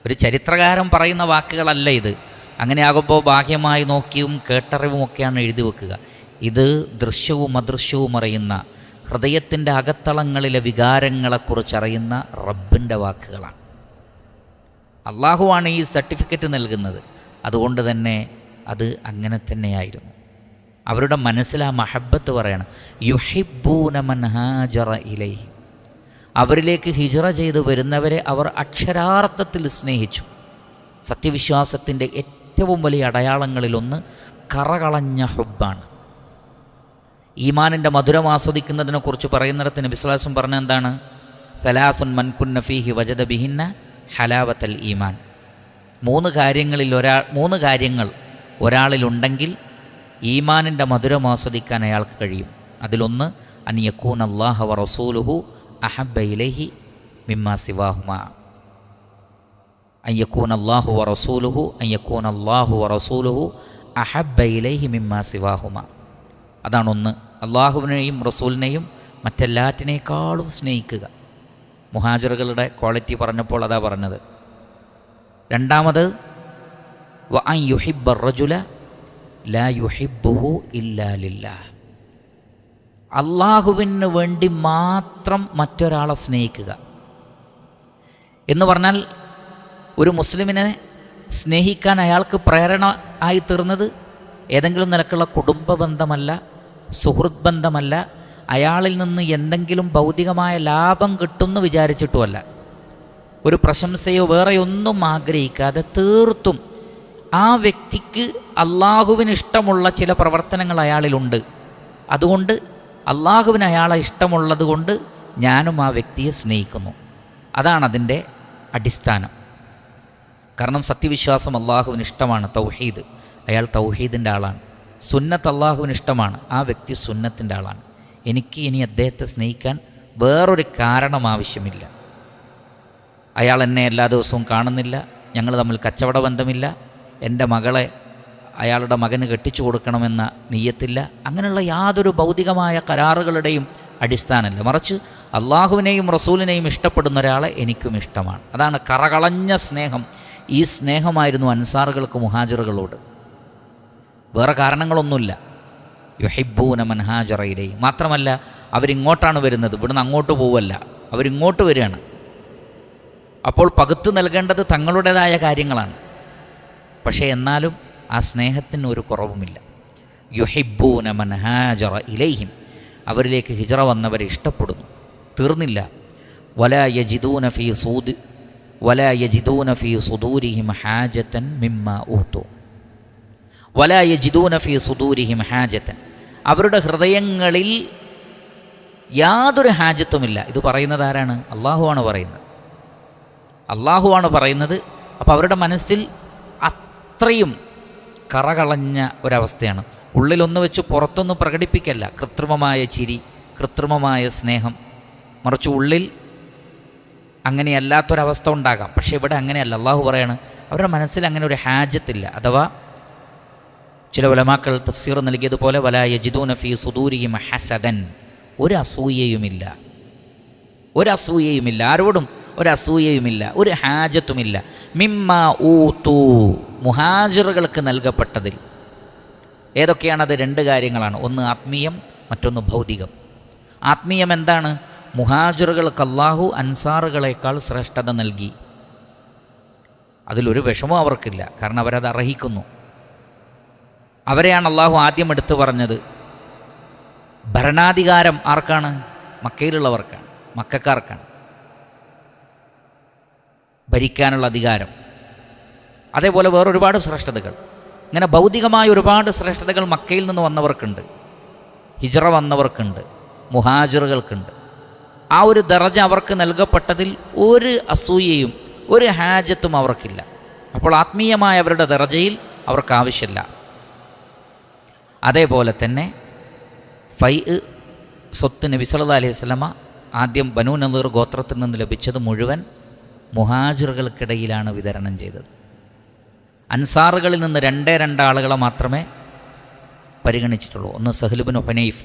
ഒരു ചരിത്രകാരൻ പറയുന്ന വാക്കുകളല്ല ഇത്. അങ്ങനെയാകുമ്പോൾ ബാഹ്യമായി നോക്കിയും കേട്ടറിവുമൊക്കെയാണ് എഴുതി വെക്കുക. ഇത് ദൃശ്യവും അദൃശ്യവും അറിയുന്ന, ഹൃദയത്തിൻ്റെ അകത്തളങ്ങളിലെ വികാരങ്ങളെക്കുറിച്ചറിയുന്ന റബ്ബിൻ്റെ വാക്കുകളാണ്. അള്ളാഹുവാണ് ഈ സർട്ടിഫിക്കറ്റ് നൽകുന്നത്. അതുകൊണ്ട് തന്നെ അത് അങ്ങനെ തന്നെയായിരുന്നു. അവരുടെ മനസ്സിൽ ആ മഹബ്ബത്ത് പറയാണ്. യുഹിബ്ബൂന മൻ ഹാജറ ഇലൈഹി, അവരിലേക്ക് ഹിജ്റ ചെയ്ത് വരുന്നവരെ അവർ അക്ഷരാർത്ഥത്തിൽ സ്നേഹിച്ചു. സത്യവിശ്വാസത്തിൻ്റെ ഏറ്റവും വലിയ അടയാളങ്ങളിലൊന്ന് കറകളഞ്ഞ ഹുബ്ബാണ്. ഈമാനിൻ്റെ മധുരം ആസ്വദിക്കുന്നതിനെക്കുറിച്ച് പറയുന്നിടത്ത് നബി സ്വല്ലല്ലാഹു അലൈഹി വസല്ലം പറഞ്ഞ എന്താണ്? സലാസുൻ മൻ കുന്ന ഫീഹി വജദ ബിഹിന്ന ഹലാവത്തൽ ഈമാൻ. 3 കാര്യങ്ങൾ ഒരാളിലുണ്ടെങ്കിൽ ഈമാനിൻ്റെ മധുരം ആസ്വദിക്കാൻ അയാൾക്ക് കഴിയും. അതിലൊന്ന്, അൻ യകൂന അല്ലാഹ വ റസൂലുഹു അഹബ്ബ ഇലൈഹി മിമ്മാ സിവാഹുമാ. അൻ യകൂന അല്ലാഹു വ റസൂലുഹു അഹബ്ബ ഇലൈഹി മിമ്മാ സിവാഹുമാ. അതാണൊന്ന്. അള്ളാഹുവിനെയും റസൂലിനെയും മറ്റെല്ലാറ്റിനേക്കാളും സ്നേഹിക്കുക. മുഹാജിറുകളുടെ ക്വാളിറ്റി പറഞ്ഞപ്പോൾ അതാ പറഞ്ഞത്. രണ്ടാമത്, വ അൻ യുഹിബ്ബ റജുല ലാ യുഹിബ്ബുഹു ഇല്ലാ ലില്ലാഹ്, അള്ളാഹുവിന് വേണ്ടി മാത്രം മറ്റൊരാളെ സ്നേഹിക്കുക എന്ന് പറഞ്ഞാൽ ഒരു മുസ്ലിമിനെ സ്നേഹിക്കാൻ അയാൾക്ക് പ്രേരണ ആയി തീർന്നത് ഏതെങ്കിലും നിലക്കുള്ള കുടുംബ ബന്ധമല്ല, സുഹൃത്ത് ബന്ധമല്ല, അയാളിൽ നിന്ന് എന്തെങ്കിലും ഭൗതികമായ ലാഭം കിട്ടുമെന്ന് വിചാരിച്ചിട്ടുമല്ല, ഒരു പ്രശംസയോ വേറെ ഒന്നും ആഗ്രഹിക്കാതെ തീർത്തും ആ വ്യക്തിക്ക് അള്ളാഹുവിന് ഇഷ്ടമുള്ള ചില പ്രവർത്തനങ്ങൾ അയാളിലുണ്ട്. അതുകൊണ്ട് അള്ളാഹുവിന് അയാളെ ഇഷ്ടമുള്ളത് കൊണ്ട് ഞാനും ആ വ്യക്തിയെ സ്നേഹിക്കുന്നു. അതാണ് അതിൻ്റെ അടിസ്ഥാനം. കാരണം സത്യവിശ്വാസം അള്ളാഹുവിന് ഇഷ്ടമാണ്, തൗഹീദ്, അയാൾ തൗഹീദിൻ്റെ ആളാണ്. സുന്നത്ത് അള്ളാഹുവിന് ഇഷ്ടമാണ്, ആ വ്യക്തി സുന്നത്തിൻ്റെ ആളാണ്. എനിക്ക് ഇനി അദ്ദേഹത്തെ സ്നേഹിക്കാൻ വേറൊരു കാരണം ആവശ്യമില്ല. അയാൾ എന്നെ എല്ലാ ദിവസവും കാണുന്നില്ല, ഞങ്ങൾ തമ്മിൽ കച്ചവട ബന്ധമില്ല, എൻ്റെ മകളെ അയാളുടെ മകന് കെട്ടിച്ചു കൊടുക്കണമെന്ന നീയത്തില്ല, അങ്ങനെയുള്ള യാതൊരു ഭൗതികമായ കരാറുകളുടെയും അടിസ്ഥാനമല്ല. മറിച്ച് അള്ളാഹുവിനെയും റസൂലിനെയും ഇഷ്ടപ്പെടുന്ന ഒരാളെ എനിക്കും ഇഷ്ടമാണ്. അതാണ് കറകളഞ്ഞ സ്നേഹം. ഈ സ്നേഹമായിരുന്നു അൻസാറുകൾക്ക് മുഹാജിറുകളോട്. വേറെ കാരണങ്ങളൊന്നുമില്ല. യുഹിബ്ബൂന മൻ ഹാജറ ഇലൈഹി. മാത്രമല്ല അവരിങ്ങോട്ടാണ് വരുന്നത്, ഇവിടുന്ന് അങ്ങോട്ട് പോവല്ല, അവരിങ്ങോട്ട് വരികയാണ്. അപ്പോൾ പകുത്തു നൽകേണ്ടത് തങ്ങളുടേതായ കാര്യങ്ങളാണ്. പക്ഷേ എന്നാലും ആ സ്നേഹത്തിന് ഒരു കുറവുമില്ല. യുഹിബ്ബൂന മൻ ഹാജറ ഇലൈഹിം, അവരിലേക്ക് ഹിജറ വന്നവരെ ഇഷ്ടപ്പെടുന്നു. തീർന്നില്ല. വലാ യജിദൂന ഫീ സുദൂരിഹിം ഹാജതൻ മിമ്മാ ഊതു. വലാ യജിദൂന ഫീ സുദൂരിഹിം ഹാജതൻ, അവരുടെ ഹൃദയങ്ങളിൽ യാതൊരു ഹാജത്തുമില്ല. ഇത് പറയുന്നത് ആരാണ്? അള്ളാഹുവാണ് പറയുന്നത്. അള്ളാഹുവാണ് പറയുന്നത്. അപ്പോൾ അവരുടെ മനസ്സിൽ അത്രയും കറകളഞ്ഞ ഒരവസ്ഥയാണ്. ഉള്ളിലൊന്ന് വെച്ച് പുറത്തൊന്നും പ്രകടിപ്പിക്കല്ല, കൃത്രിമമായ ചിരി, കൃത്രിമമായ സ്നേഹം. മറിച്ച് ഉള്ളിൽ അങ്ങനെയല്ലാത്തൊരവസ്ഥ ഉണ്ടാകാം. പക്ഷേ ഇവിടെ അങ്ങനെയല്ല. അള്ളാഹു പറയാണ് അവരുടെ മനസ്സിൽ അങ്ങനെ ഒരു ഹാജത്തില്ല. അഥവാ ചില ഉലമാക്കൾ തഫ്സീർ നൽകിയതുപോലെ വലാ യജിദൂന ഫീ സുദൂരിഹിം ഹസദൻ, ഒരു അസൂയയുമില്ല, ആരോടും ഒരു അസൂയയുമില്ല, ഒരു ഹാജത്തുമില്ല. മിമ്മാ ഊതു, മുഹാജിറുകൾക്ക് നൽകപ്പെട്ടതിൽ. ഏതൊക്കെയാണത്? രണ്ട് കാര്യങ്ങളാണ്. ഒന്ന് ആത്മീയം, മറ്റൊന്ന് ഭൗതികം. ആത്മീയം എന്താണ്? മുഹാജിറുകൾക്ക് അല്ലാഹു അൻസാറുകളേക്കാൾ ശ്രേഷ്ഠത നൽകി. അതിലൊരു വിഷമവും അവർക്കില്ല, കാരണം അവരത് അർഹിക്കുന്നു. അവരെയാണ് അല്ലാഹു ആദ്യം എടുത്തു പറഞ്ഞത്. ഭരണാധികാരം ആർക്കാണ്? മക്കയിലുള്ളവർക്കാണ്, മക്കക്കാർക്കാണ് ഭരിക്കാനുള്ള അധികാരം. അതേപോലെ വേറൊരുപാട് ശ്രേഷ്ഠതകൾ. ഇങ്ങനെ ഭൗതികമായ ഒരുപാട് ശ്രേഷ്ഠതകൾ മക്കയിൽ നിന്ന് വന്നവർക്കുണ്ട്, ഹിജ്റ വന്നവർക്കുണ്ട്, മുഹാജിറുകൾക്കുണ്ട്. ആ ഒരു ദറജ അവർക്ക് നൽകപ്പെട്ടതിൽ ഒരു അസൂയയും ഒരു ഹാജത്തും അവർക്കില്ല. അപ്പോൾ ആത്മീയമായ അവരുടെ ദറജയിൽ അവർക്ക് ആവശ്യമില്ല. അതേപോലെ തന്നെ സ്വത്ത് നബി സല്ലല്ലാഹു അലൈഹി വസല്ലമ ആദ്യം ബനൂ നളീർ ഗോത്രത്തിൽ നിന്ന് ലഭിച്ചത് മുഴുവൻ മുഹാജിറുകൾക്കിടയിലാണ് വിതരണം ചെയ്തത്. അൻസാറുകളിൽ നിന്ന് രണ്ട് ആളുകളെ മാത്രമേ പരിഗണിച്ചിട്ടുള്ളൂ. ഒന്ന് സഹ്ൽ ഇബ്നു ഹുനൈഫ്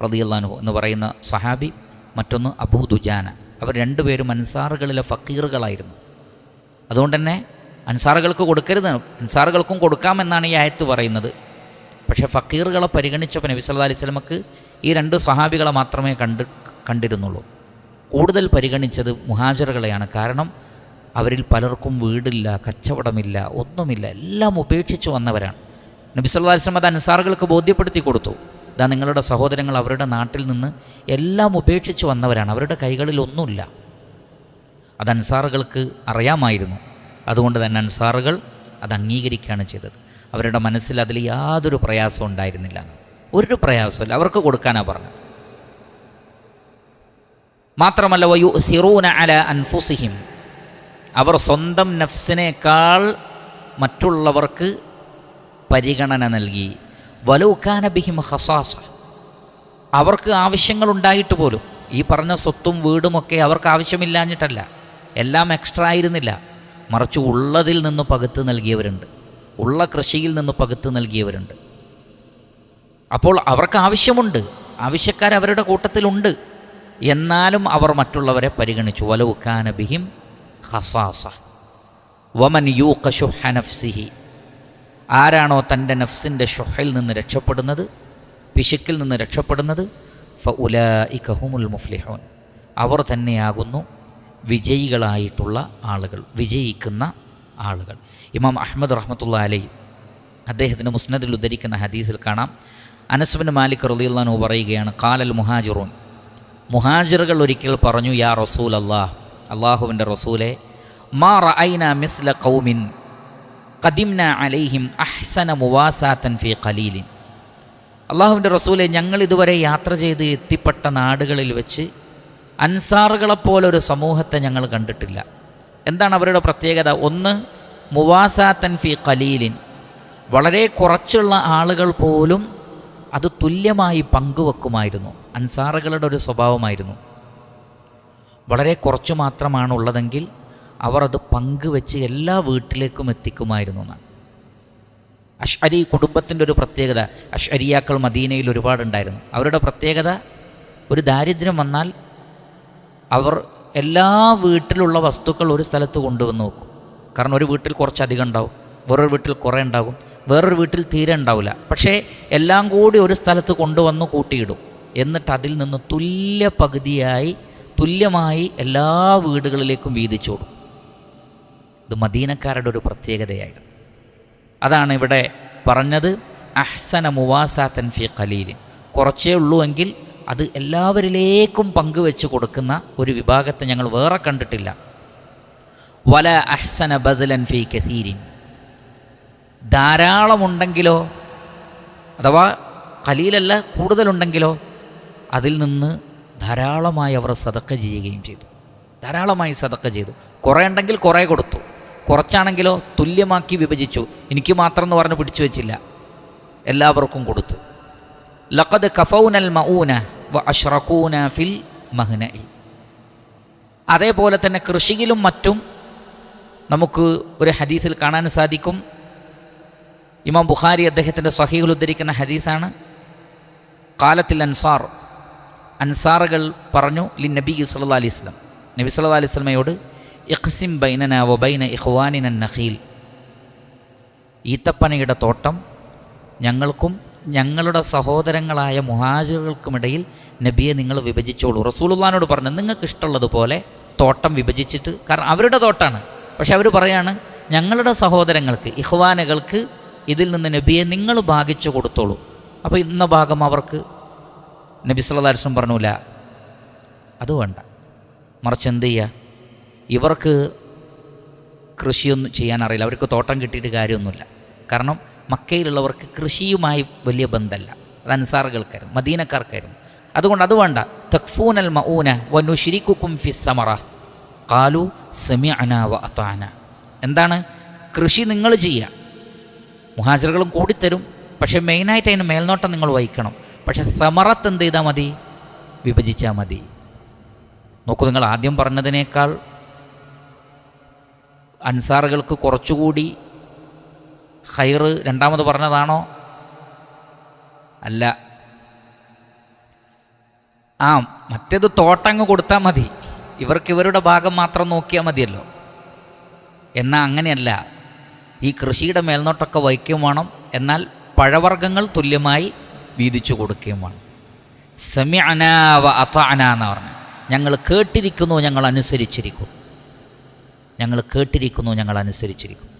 റളിയല്ലാഹു അൻഹു എന്ന് പറയുന്ന സഹാബി, മറ്റൊന്ന് അബൂ ദുജാന. അവർ രണ്ടുപേരും അൻസാറുകളിലെ ഫക്കീറുകളായിരുന്നു. അതുകൊണ്ട് തന്നെ അൻസാറുകൾക്ക് കൊടുക്കരുത്, അൻസാറുകൾക്കും കൊടുക്കാമെന്നാണ് ഈ ആയത്ത് പറയുന്നത്. പക്ഷേ ഫക്കീറുകളെ പരിഗണിച്ചപ്പോൾ നബി സല്ലല്ലാഹു അലൈഹി വസല്ലമക്ക് ഈ രണ്ട് സ്വഹാബികളെ മാത്രമേ കണ്ടിരുന്നുള്ളൂ. കൂടുതൽ പരിഗണിച്ചത് മുഹാജിറുകളെയാണ്. കാരണം അവരിൽ പലർക്കും വീടില്ല, കച്ചവടമില്ല, ഒന്നുമില്ല, എല്ലാം ഉപേക്ഷിച്ച് വന്നവരാണ്. നബി സല്ലല്ലാഹു അലൈഹി വസല്ലം അത് അൻസാറുകൾക്ക് ബോധ്യപ്പെടുത്തി കൊടുത്തു. ഇതാ നിങ്ങളുടെ സഹോദരങ്ങൾ അവരുടെ നാട്ടിൽ നിന്ന് എല്ലാം ഉപേക്ഷിച്ച് വന്നവരാണ്, അവരുടെ കൈകളിൽ ഒന്നുമില്ല. അത് അൻസാറുകൾക്ക് അറിയാമായിരുന്നു. അതുകൊണ്ട് തന്നെ അൻസാറുകൾ അത് അംഗീകരിക്കുകയാണ് ചെയ്തത്. അവരുടെ മനസ്സിൽ അതിൽ യാതൊരു പ്രയാസവും ഉണ്ടായിരുന്നില്ല, ഒരു പ്രയാസമില്ല, അവർക്ക് കൊടുക്കാനാണ് പറഞ്ഞത്. മാത്രമല്ല വയുസിറൂന അലാ അൻഫുസിഹിം, അവർ സ്വന്തം നഫ്സിനേക്കാൾ മറ്റുള്ളവർക്ക് പരിഗണന നൽകി. വലൗ കാന ബിഹിം ഖസാസ, അവർക്ക് ആവശ്യങ്ങളുണ്ടായിട്ട് പോലും, ഈ പറഞ്ഞ സ്വത്തും വീടുമൊക്കെ അവർക്ക് ആവശ്യമില്ലാഞ്ഞിട്ടല്ല, എല്ലാം എക്സ്ട്രാ ആയിരുന്നില്ല, മറിച്ച് ഉള്ളതിൽ നിന്ന് പകുത്ത് നൽകിയവരുണ്ട്, ഉള്ള കൃഷിയിൽ നിന്ന് പകുത്ത് നൽകിയവരുണ്ട്. അപ്പോൾ അവർക്ക് ആവശ്യമുണ്ട്, ആവശ്യക്കാർ അവരുടെ കൂട്ടത്തിലുണ്ട്. എന്നാലും അവർ മറ്റുള്ളവരെ പരിഗണിച്ചു. വലൗ കാന ബിഹിം ഖസാസ വമൻ യൂഖ ശുഹ നഫ്സിഹി, ആരാണോ തൻ്റെ നഫ്സിൻ്റെ ഷുഹിൽ നിന്ന് രക്ഷപ്പെടുന്നത്, പിശുക്കിൽ നിന്ന് രക്ഷപ്പെടുന്നത്, ഫഉലൈക ഹുമുൽ മുഫ്ലിഹൂൻ, അവർ തന്നെയാകുന്നു വിജയികളായിട്ടുള്ള ആളുകൾ, വിജയിക്കുന്ന ആളുകൾ. ഇമാം അഹ്മദ് റഹ്മത്തുള്ളാഹി അലൈഹി അദ്ദേഹത്തിൻ്റെ മുസ്നദിൽ ഉദ്ധരിക്കുന്ന ഹദീസിൽ കാണാം, അനസ് ഇബ്നു മാലിക് റളിയല്ലാഹു അൻഹു പറയുകയാണ്, ഖാലൽ മുഹാജിറൂൻ, മുഹാജിറുകൾ ഒരിക്കൽ പറഞ്ഞു, യാ റസൂൽ അല്ലാഹ്, അള്ളാഹുവിൻ്റെ റസൂലെ, മാ റഅയ്ന മിസ്ല ഖൗമിൻ ഖദിംന അലൈഹിം അഹ്സന മുവാസാത്തൻ ഫീ ഖലീലിൻ. അള്ളാഹുവിൻ്റെ റസൂലെ, ഞങ്ങൾ ഇതുവരെ യാത്ര ചെയ്ത് എത്തിപ്പെട്ട നാടുകളിൽ വെച്ച് അൻസാറുകളെപ്പോലൊരു സമൂഹത്തെ ഞങ്ങൾ കണ്ടിട്ടില്ല. എന്താണ് അവരുടെ പ്രത്യേകത? ഒന്ന്, മുവാസാത്തൻ ഫീ ഖലീലിൻ, വളരെ കുറച്ചുള്ള ആളുകൾ പോലും അത് തുല്യമായി പങ്കുവെക്കുമായിരുന്നു. അൻസാറുകളുടെ ഒരു സ്വഭാവമായിരുന്നു, വളരെ കുറച്ചു മാത്രമാണ് ഉള്ളതെങ്കിൽ അവർ അത് പങ്കുവെച്ച് എല്ലാ വീട്ടിലേക്കും എത്തിക്കുമായിരുന്നു എന്നാണ്. അഷ്അരി കുടുംബത്തിൻ്റെ ഒരു പ്രത്യേകത, അഷ്അരിയാക്കൾ മദീനയിൽ ഒരുപാടുണ്ടായിരുന്നു. അവരുടെ പ്രത്യേകത, ഒരു ദാരിദ്ര്യം വന്നാൽ അവർ എല്ലാ വീട്ടിലുള്ള വസ്തുക്കൾ ഒരു സ്ഥലത്ത് കൊണ്ടുവന്ന് വെക്കും. കാരണം ഒരു വീട്ടിൽ കുറച്ചധികം ഉണ്ടാവും, വേറൊരു വീട്ടിൽ കുറേ ഉണ്ടാകും, വേറൊരു വീട്ടിൽ തീരെ ഉണ്ടാവില്ല. പക്ഷേ എല്ലാം കൂടി ഒരു സ്ഥലത്ത് കൊണ്ടുവന്ന് കൂട്ടിയിടും. എന്നിട്ട് അതിൽ നിന്ന് തുല്യമായി എല്ലാ വീടുകളിലേക്കും വീതിച്ചു കൊടുക്കും. ഇത് മദീനക്കാരുടെ ഒരു പ്രത്യേകതയായിരുന്നു. അതാണ് ഇവിടെ പറഞ്ഞത് അഹ്സന മുവാസാത്തൻ ഫി ഖലീലിൻ. കുറച്ചേ ഉള്ളൂ എങ്കിൽ അത് എല്ലാവരിലേക്കും പങ്കുവെച്ച് കൊടുക്കുന്ന ഒരു വിഭാഗത്തെ ഞങ്ങൾ വേറെ കണ്ടിട്ടില്ല. വല അഹ്സന ബദലൻ ഫി കസീരിൻ. ധാരാളമുണ്ടെങ്കിലോ അഥവാ ഖലീലല്ല കൂടുതലുണ്ടെങ്കിലോ അതിൽ നിന്ന് ധാരാളമായി അവർ സദക്ക ചെയ്യുകയും ചെയ്തു. ധാരാളമായി സദക്ക ചെയ്തു. കുറേ ഉണ്ടെങ്കിൽ കുറേ കൊടുത്തു, കുറച്ചാണെങ്കിലോ തുല്യമാക്കി വിഭജിച്ചു. എനിക്ക് മാത്രം എന്ന് പറഞ്ഞ് പിടിച്ചു വെച്ചില്ല, എല്ലാവർക്കും കൊടുത്തു. ലഖദ് കഫൗനൽ മഊന വ അഷ്റഖൂന ഫിൽ മഹ്നഇ. അതേപോലെ തന്നെ കൃഷിയിലും മറ്റും നമുക്ക് ഒരു ഹദീസിൽ കാണാൻ സാധിക്കും. ഇമാം ബുഖാരി അദ്ദേഹത്തിൻ്റെ സ്വഹീഹിൽ ഉദ്ധരിക്കുന്ന ഹദീസാണ്. ഖാലത്തിൽ അൻസാർ, അൻസാറുകൾ പറഞ്ഞു നബി സല്ലല്ലാഹു അലൈഹി വസല്ലം, നബി സല്ലല്ലാഹു അലൈഹി വസല്ലമയോട് ഇഖ്സിം ബൈനനാ വ ബൈന ഇഖ്വാനിന നഖീൽ. ഈത്തപ്പനയുടെ തോട്ടം ഞങ്ങൾക്കും ഞങ്ങളുടെ സഹോദരങ്ങളായ മുഹാജിറുകൾക്കുമിടയിൽ നബിയെ നിങ്ങൾ വിഭജിച്ചോളൂ. റസൂലുള്ളാഹിനോട് പറഞ്ഞു നിങ്ങൾക്ക് ഇഷ്ടമുള്ളതുപോലെ തോട്ടം വിഭജിച്ചിട്ട്, കാരണം അവരുടെ തോട്ടാണ്, പക്ഷെ അവർ പറയാണ് ഞങ്ങളുടെ സഹോദരങ്ങൾക്ക് ഇഖ്വാനുകൾക്ക് ഇതിൽ നിന്ന് നബിയെ നിങ്ങൾ ഭാഗിച്ചു കൊടുത്തോളൂ. അപ്പോൾ ഇന്ന ഭാഗം അവർക്ക് നബി സല്ലല്ലാഹു അലൈഹി വസല്ലം പറഞ്ഞില്ല, അത് വേണ്ട, മറിച്ച് എന്ത് ചെയ്യുക, ഇവർക്ക് കൃഷിയൊന്നും ചെയ്യാൻ അറിയില്ല, അവർക്ക് തോട്ടം കിട്ടിയിട്ട് കാര്യമൊന്നുമില്ല. കാരണം മക്കയിലുള്ളവർക്ക് കൃഷിയുമായി വലിയ ബന്ധമല്ല, അത് അൻസാറുകൾക്കായിരുന്നു, മദീനക്കാർക്കായിരുന്നു. അതുകൊണ്ട് അത് വേണ്ട. തക്ഫൂനൽ മഊന വനുശ്രികുകും ഫിസ് സമറ ഖാലു സമിഅനാ വ അതാന. എന്താണ് കൃഷി നിങ്ങൾ ചെയ്യുക, മുഹാജിറുകളും കൂടിത്തരും, പക്ഷേ മെയിനായിട്ട് അതിന് മേൽനോട്ടം നിങ്ങൾ വഹിക്കണം. പക്ഷേ സമറത്ത് എന്ത് ചെയ്താൽ മതി, വിഭജിച്ചാൽ മതി. നോക്കൂ, നിങ്ങൾ ആദ്യം പറഞ്ഞതിനേക്കാൾ അൻസാറുകൾക്ക് കുറച്ചുകൂടി ഖൈർ രണ്ടാമത് പറഞ്ഞതാണോ? അല്ല. മറ്റേത് തോട്ടങ്ങ് കൊടുത്താൽ മതി, ഇവർക്ക് ഇവരുടെ ഭാഗം മാത്രം നോക്കിയാൽ മതിയല്ലോ. എന്നാൽ അങ്ങനെയല്ല, ഈ കൃഷിയുടെ മേൽനോട്ടൊക്കെ വഹിക്കുകയും വേണം, എന്നാൽ പഴവർഗ്ഗങ്ങൾ തുല്യമായി വീതിച്ചു കൊടുക്കുകയും വേണം. സമിഅനാ വ അതഅനാ എന്ന് പറഞ്ഞു. ഞങ്ങൾ കേട്ടിരിക്കുന്നു, ഞങ്ങൾ അനുസരിച്ചിരിക്കുന്നു. ഞങ്ങൾ കേട്ടിരിക്കുന്നു, ഞങ്ങൾ അനുസരിച്ചിരിക്കുന്നു.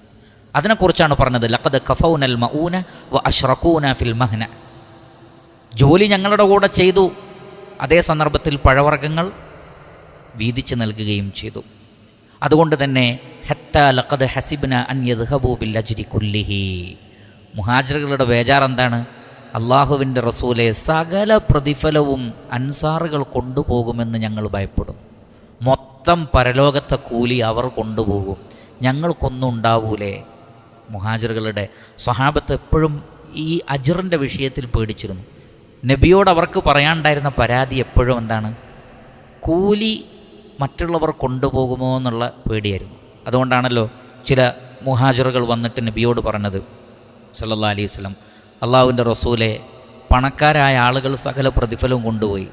അതിനെക്കുറിച്ചാണ് പറഞ്ഞത് ലഖദ് കഫൗനൽ മഊന വ അഷ്റഖൂന ഫിൽ മഹ്ന. ജോലി ഞങ്ങളുടെ കൂടെ ചെയ്തു, അതേ സന്ദർഭത്തിൽ പഴവർഗ്ഗങ്ങൾ വീതിച്ച് നൽകുകയും ചെയ്തു. അതുകൊണ്ട് തന്നെ ഹത്താ ലഖദ് ഹസിബ്ന അൻ യദ്ഹബൂ ബിൽ അജ്രി കുല്ലിഹി. മുഹാജിറുകളുടെ ബേജാർ എന്താണ്? അള്ളാഹുവിൻ്റെ റസൂലെ, സകല പ്രതിഫലവും അൻസാറുകൾ കൊണ്ടുപോകുമെന്ന് ഞങ്ങൾ ഭയപ്പെടും. മൊത്തം പരലോകത്തെ കൂലി അവർ കൊണ്ടുപോകും, ഞങ്ങൾക്കൊന്നും ഉണ്ടാവൂലേ? മുഹാജിറുകളുടെ സ്വഹാബത്ത് എപ്പോഴും ഈ അജ്റിൻ്റെ വിഷയത്തിൽ പേടിച്ചിരുന്നു. നബിയോട് അവർക്ക് പറയാനുണ്ടായിരുന്ന പരാതി എപ്പോഴും എന്താണ്? കൂലി മറ്റുള്ളവർ കൊണ്ടുപോകുമോ എന്നുള്ള പേടിയായിരുന്നു. അതുകൊണ്ടാണല്ലോ ചില മുഹാജിറുകൾ വന്നിട്ട് നബിയോട് പറഞ്ഞത് സല്ലല്ലാഹു അലൈഹി വസല്ലം, അള്ളാഹുവിൻ്റെ റസൂലെ, പണക്കാരായ ആളുകൾ സകല പ്രതിഫലവും കൊണ്ടുപോയി,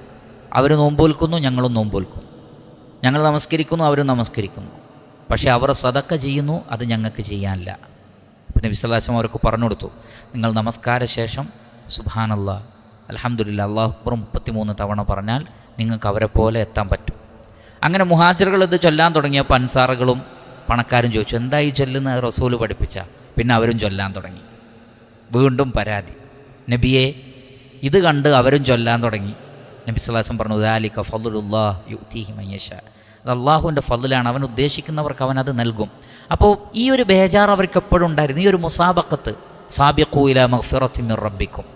അവർ നോമ്പൊൽക്കുന്നു, ഞങ്ങളും നോമ്പൊൽക്കുന്നു, ഞങ്ങൾ നമസ്കരിക്കുന്നു, അവരും നമസ്കരിക്കുന്നു, പക്ഷേ അവർ സദക്ക ചെയ്യുന്നു, അത് ഞങ്ങൾക്ക് ചെയ്യാനില്ല. പിന്നെ നബി സല്ലല്ലാഹു അലൈഹി വസല്ലം അവർക്ക് പറഞ്ഞു കൊടുത്തു, നിങ്ങൾ നമസ്കാര ശേഷം സുബ്ഹാനല്ലാഹ് അൽഹംദുലില്ലാഹ് അല്ലാഹു അക്ബർ 33 തവണ പറഞ്ഞാൽ നിങ്ങൾക്ക് അവരെ പോലെ എത്താൻ പറ്റും. അങ്ങനെ മുഹാജിറുകൾ ഇത് ചൊല്ലാൻ തുടങ്ങിയപ്പോൾ അൻസാറുകളും പണക്കാരും ചോദിച്ചു, എന്തായി ചൊല്ലുന്ന റസൂല് പഠിപ്പിച്ച? പിന്നെ അവരും ചൊല്ലാൻ തുടങ്ങി. വീണ്ടും പരാതി, നബിയെ, ഇത് കണ്ട് അവരും ചൊല്ലാൻ തുടങ്ങി. നബി സല്ലല്ലാഹു അലൈഹി വസല്ലം പറഞ്ഞു, ദാലിക ഫദ്ലുല്ലാഹ് യുഅ്തീഹി മൻ യശാ. അത് അള്ളാഹുവിൻ്റെ ഫദ്ലാണ്, അവൻ ഉദ്ദേശിക്കുന്നവർക്ക് അവൻ അത് നൽകും. അപ്പോൾ ഈ ഒരു ബേജാർ അവർക്ക് എപ്പോഴും ഉണ്ടായിരുന്നു. ഈ ഒരു മുസാബഖത്ത്, സാബിഖൂ ഇലാ മഗ്ഫിറത്തിൻ മിർ റബ്ബിക്കും,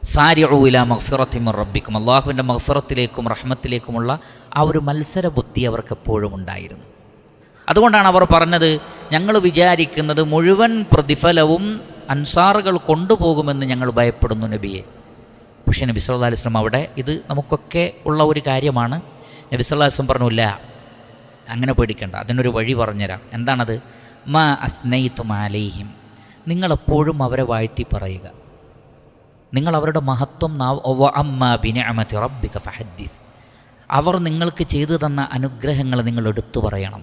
സാരിഉ ഇലാ മഗ്ഫിറത്തിൻ മിർ റബ്ബിക്കും, അള്ളാഹുവിൻ്റെ മഗ്ഫിറത്തിലേക്കും റഹ്മത്തിലേക്കുമുള്ള ആ ഒരു മത്സര ബുദ്ധി അവർക്ക് എപ്പോഴും ഉണ്ടായിരുന്നു. അതുകൊണ്ടാണ് അവർ പറഞ്ഞത്, ഞങ്ങൾ വിചാരിക്കുന്നത് മുഴുവൻ പ്രതിഫലവും അൻസാറുകൾ കൊണ്ടുപോകുമെന്ന് ഞങ്ങൾ ഭയപ്പെടുന്നു നബിയെ. പക്ഷേ നബി സല്ലല്ലാഹു അലൈഹി വസല്ലം അവിടെ, ഇത് നമുക്കൊക്കെ ഉള്ള ഒരു കാര്യമാണ്, നബി സല്ലല്ലാഹു അലൈഹി വസല്ലം പറഞ്ഞില്ല, അങ്ങനെ പേടിക്കണ്ട, അതിനൊരു വഴി പറഞ്ഞുതരാം. എന്താണത്? മാ അസ്നൈതും അലൈഹിം, നിങ്ങളെപ്പോഴും അവരെ വാഴ്ത്തി പറയുക, നിങ്ങൾ അവരുടെ മഹത്വം അമ്മാ ബിനിഅമതി റബ്ബിക ഫഹദ്ദിസ്, അവർ നിങ്ങൾക്ക് ചെയ്തു തന്ന അനുഗ്രഹങ്ങൾ നിങ്ങൾ എടുത്തു പറയണം.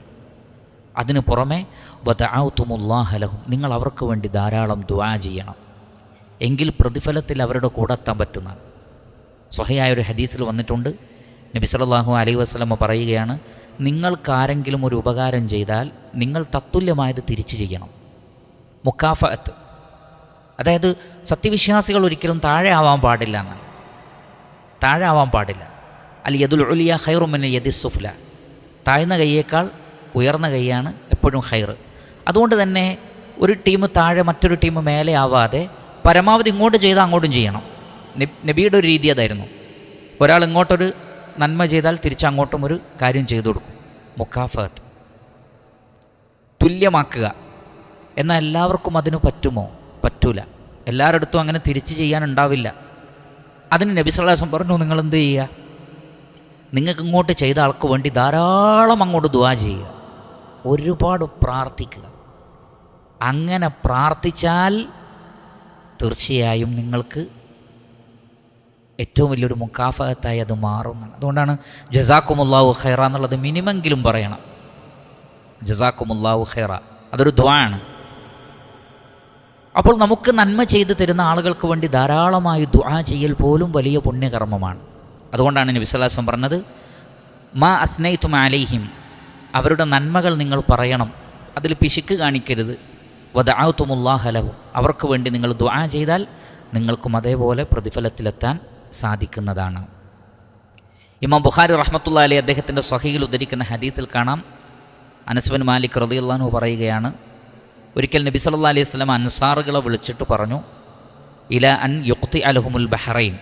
അതിന് പുറമെ വദഅഉതുമുല്ലാഹ ലഹും, നിങ്ങൾ അവർക്ക് വേണ്ടി ധാരാളം ദുആ ചെയ്യണം, എങ്കിൽ പ്രതിഫലത്തിൽ അവരുടെ കൂടെ എത്താൻ പറ്റുന്നതാണ്. സ്വഹീഹായൊരു ഹദീസിൽ വന്നിട്ടുണ്ട്, നബി സല്ലല്ലാഹു അലൈഹി വസല്ലം പറയുകയാണ്, നിങ്ങൾക്കാരെങ്കിലും ഒരു ഉപകാരം ചെയ്താൽ നിങ്ങൾ തത്തുല്യമായത് തിരിച്ചു ചെയ്യണം. മുക്കാഫഅത്ത്, അതായത് സത്യവിശ്വാസികൾ ഒരിക്കലും താഴെ ആവാൻ പാടില്ല എന്നാണ്. താഴെ ആവാൻ പാടില്ല. അൽ യദുൽ ഉലിയ ഖൈറു മിൻ യദിസ് സുഫ്ല, താഴ്ന്ന കൈയേക്കാൾ ഉയർന്ന കൈയാണ് എപ്പോഴും ഖൈർ. അതുകൊണ്ട് തന്നെ ഒരു ടീം താഴെ മറ്റൊരു ടീം മേലെ ആവാതെ പരമാവധി ഇങ്ങോട്ട് ചെയ്താൽ അങ്ങോട്ടും ചെയ്യണം. നബിയുടെ ഒരു രീതി അതായിരുന്നു. ഒരാൾ ഇങ്ങോട്ടൊരു നന്മ ചെയ്താൽ തിരിച്ചങ്ങോട്ടും ഒരു കാര്യം ചെയ്തു കൊടുക്കും. മുക്കാഫത്ത്, തുല്യമാക്കുക. എന്നാൽ എല്ലാവർക്കും അതിന് പറ്റുമോ? പറ്റൂല. എല്ലാവരുടെ അടുത്തും അങ്ങനെ തിരിച്ച് ചെയ്യാനുണ്ടാവില്ല. അതിന് നബി സല്ലല്ലാഹു അലൈഹി വസല്ലം പറഞ്ഞു, നിങ്ങൾ എന്ത് ചെയ്യുക, നിങ്ങൾക്ക് ഇങ്ങോട്ട് ചെയ്ത ആൾക്ക് വേണ്ടി ധാരാളം അങ്ങോട്ട് ദുആ ചെയ്യുക, ഒരുപാട് പ്രാർത്ഥിക്കുക. അങ്ങനെ പ്രാർത്ഥിച്ചാൽ തീർച്ചയായും നിങ്ങൾക്ക് ഏറ്റവും വലിയൊരു മുക്കാഫത്തായി അത് മാറുന്നതാണ്. അതുകൊണ്ടാണ് ജസാക്കുമുല്ലാഹു ഖൈറ എന്നുള്ളത് മിനിമെങ്കിലും പറയണം. ജസാക്കുമുല്ലാഹു ഖൈറ, അതൊരു ദുആ ആണ്. അപ്പോൾ നമുക്ക് നന്മ ചെയ്തു തരുന്ന ആളുകൾക്ക് വേണ്ടി ധാരാളമായി ദുആ ചെയ്യൽ പോലും വലിയ പുണ്യകർമ്മമാണ്. അതുകൊണ്ടാണ് നബി സല്ലല്ലാഹു അലൈഹി വസല്ലം പറഞ്ഞത്, മാ അസ്നൈതും അലൈഹിം, അവരുടെ നന്മകൾ നിങ്ങൾ പറയണം, അതിൽ പിശുക്ക് കാണിക്കരുത്. വദഅഉതുമുല്ലാഹ ലഹു, അവർക്ക് വേണ്ടി നിങ്ങൾ ദുആ ചെയ്താൽ നിങ്ങൾക്കും അതേപോലെ പ്രതിഫലത്തിലെത്താൻ സാധിക്കുന്നതാണ്. ഇമാം ബുഖാരി റഹ്മത്തുള്ളാഹി അലൈഹി അദ്ദേഹത്തിൻ്റെ സ്വഹീഹിൽ ഉദ്ധരിക്കുന്ന ഹദീസിൽ കാണാം, അനസ് ബിൻ മാലിക് റളിയല്ലാഹു അൻഹു പറയുകയാണ്, ഒരിക്കൽ നബി സല്ലല്ലാഹു അലൈഹി വസല്ലം അൻസാറുകളെ വിളിച്ചിട്ട് പറഞ്ഞു, ഇല അൻ യുഖ്തി അലഹുമുൽ ബഹ്റൈൻ,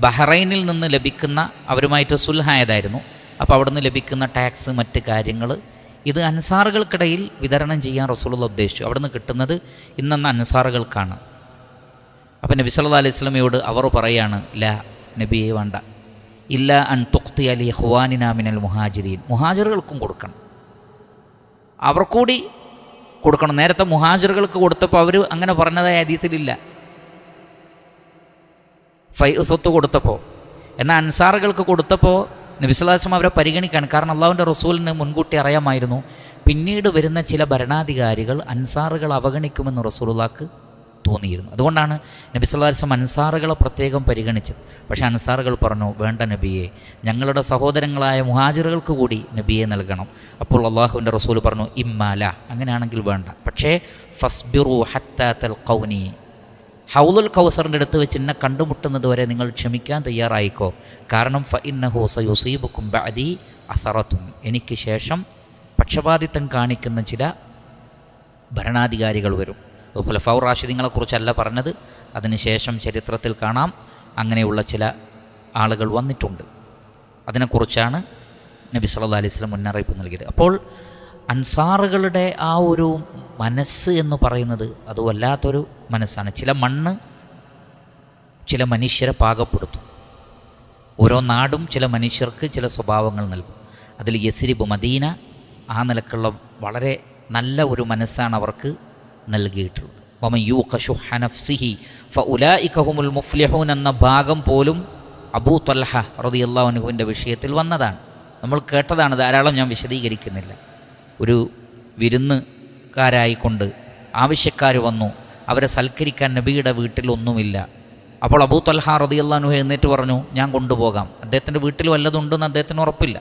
ബഹ്റൈനിൽ നിന്ന് ലഭിക്കുന്ന, അവരുമായിട്ട് സുൽഹായതായിരുന്നു, അപ്പോൾ അവിടെ നിന്ന് ലഭിക്കുന്ന ടാക്സ് മറ്റ് കാര്യങ്ങൾ ഇത് അൻസാറുകൾക്കിടയിൽ വിതരണം ചെയ്യാൻ റസൂലുള്ളാഹി ഉദ്ദേശിച്ചു. അവിടെ നിന്ന് കിട്ടുന്നത് ഇന്നെന്ന അൻസാറുകൾക്കാണ്. അപ്പം നബി സല്ലല്ലാഹു അലൈഹി വസല്ലമയോട് അവർ പറയാണ്, ലാ നബിയെ വേണ്ട, ഇല്ല അൻ തുഖ്തി അലി ഖുവാനിനാ മിനൽ മുഹാജിരീൻ, മുഹാജിറുകൾക്കും കൊടുക്കണം, അവർക്കൂടി കൊടുക്കണം. നേരത്തെ മുഹാജിറുകൾക്ക് കൊടുത്തപ്പോൾ അവർ അങ്ങനെ പറഞ്ഞതായ ഹദീസിലില്ല, സ്വത്ത് കൊടുത്തപ്പോൾ. എന്നാൽ അൻസാറുകൾക്ക് കൊടുത്തപ്പോൾ നബി സല്ലല്ലാഹു അലൈഹി വസല്ലം അവരെ പരിഗണിക്കുകയാണ്. കാരണം അള്ളാഹുവിൻ്റെ റസൂലിന് മുൻകൂട്ടി അറിയാമായിരുന്നു പിന്നീട് വരുന്ന ചില ഭരണാധികാരികൾ അൻസാറുകൾ അവഗണിക്കുമെന്ന് റസൂലുള്ളാഹിക്ക് തോന്നിയിരുന്നു. അതുകൊണ്ടാണ് നബി സല്ലല്ലാഹു അലൈഹി വസല്ലം അൻസാറുകളെ പ്രത്യേകം പരിഗണിച്ചത്. പക്ഷേ അൻസാറുകൾ പറഞ്ഞു, വേണ്ട നബിയെ, ഞങ്ങളുടെ സഹോദരങ്ങളായ മുഹാജിറുകൾക്ക് കൂടി നബിയെ നൽകണം. അപ്പോൾ അള്ളാഹുവിൻ്റെ റസൂൽ പറഞ്ഞു, ഇമ്മാല, അങ്ങനെയാണെങ്കിൽ വേണ്ട, പക്ഷേ ഫസ്ബിറു ഹത്താ തൽഖൗനി, ഹൗലുൽ കൗസറിൻ്റെ അടുത്ത് വെച്ച് എന്നെ കണ്ടുമുട്ടുന്നത് വരെ നിങ്ങൾ ക്ഷമിക്കാൻ തയ്യാറായിക്കോ. കാരണം ഫഇന്നഹു സയുസീബുക്കും ബഅദി അസറത്തുൻ, എനിക്ക് ശേഷം പക്ഷപാതിത്വം കാണിക്കുന്ന ചില ഭരണാധികാരികൾ വരും. ഖുലഫാഉർ റാഷിദീങ്ങളെക്കുറിച്ചല്ല പറഞ്ഞത്, അതിനുശേഷം ചരിത്രത്തിൽ കാണാം അങ്ങനെയുള്ള ചില ആളുകൾ വന്നിട്ടുണ്ട്. അതിനെക്കുറിച്ചാണ് നബി സല്ലല്ലാഹു അലൈഹി വസല്ലം മുന്നറിയിപ്പ് നൽകിയത്. അപ്പോൾ അൻസാറുകളുടെ ആ ഒരു മനസ്സ് എന്ന് പറയുന്നത് അത് വല്ലാത്തൊരു മനസ്സാണ്. ചില മണ്ണ് ചില മനുഷ്യരെ പാകപ്പെടുത്തും. ഓരോ നാടും ചില മനുഷ്യർക്ക് ചില സ്വഭാവങ്ങൾ നൽകും. അതിൽ യസ്രിബ്, മദീന, ആ നിലക്കുള്ള വളരെ നല്ല ഒരു മനസ്സാണ് അവർക്ക് നൽകിയിട്ടുള്ളത്. വമൻ യൂഖ ശുഹ്ഹ നഫ്സിഹി ഫഉലൈക ഹുമുൽ മുഫ്ലിഹൂൻ എന്ന ഭാഗം പോലും അബൂ ത്വൽഹ റളിയല്ലാഹു അൻഹുവിൻ്റെ വിഷയത്തിൽ വന്നതാണ്. നമ്മൾ കേട്ടതാണ്, ധാരാളം ഞാൻ വിശദീകരിക്കുന്നില്ല. ഒരു വിരുന്നുകാരായിക്കൊണ്ട് ആവശ്യക്കാർ വന്നു, അവരെ സൽക്കരിക്കാൻ നബിയുടെ വീട്ടിലൊന്നുമില്ല. അപ്പോൾ അബൂ ത്വൽഹ റളിയല്ലാഹു അൻഹു എഴുന്നേറ്റ് പറഞ്ഞു, ഞാൻ കൊണ്ടുപോകാം. അദ്ദേഹത്തിൻ്റെ വീട്ടിൽ വല്ലതുണ്ടെന്ന് അദ്ദേഹത്തിന് ഉറപ്പില്ല.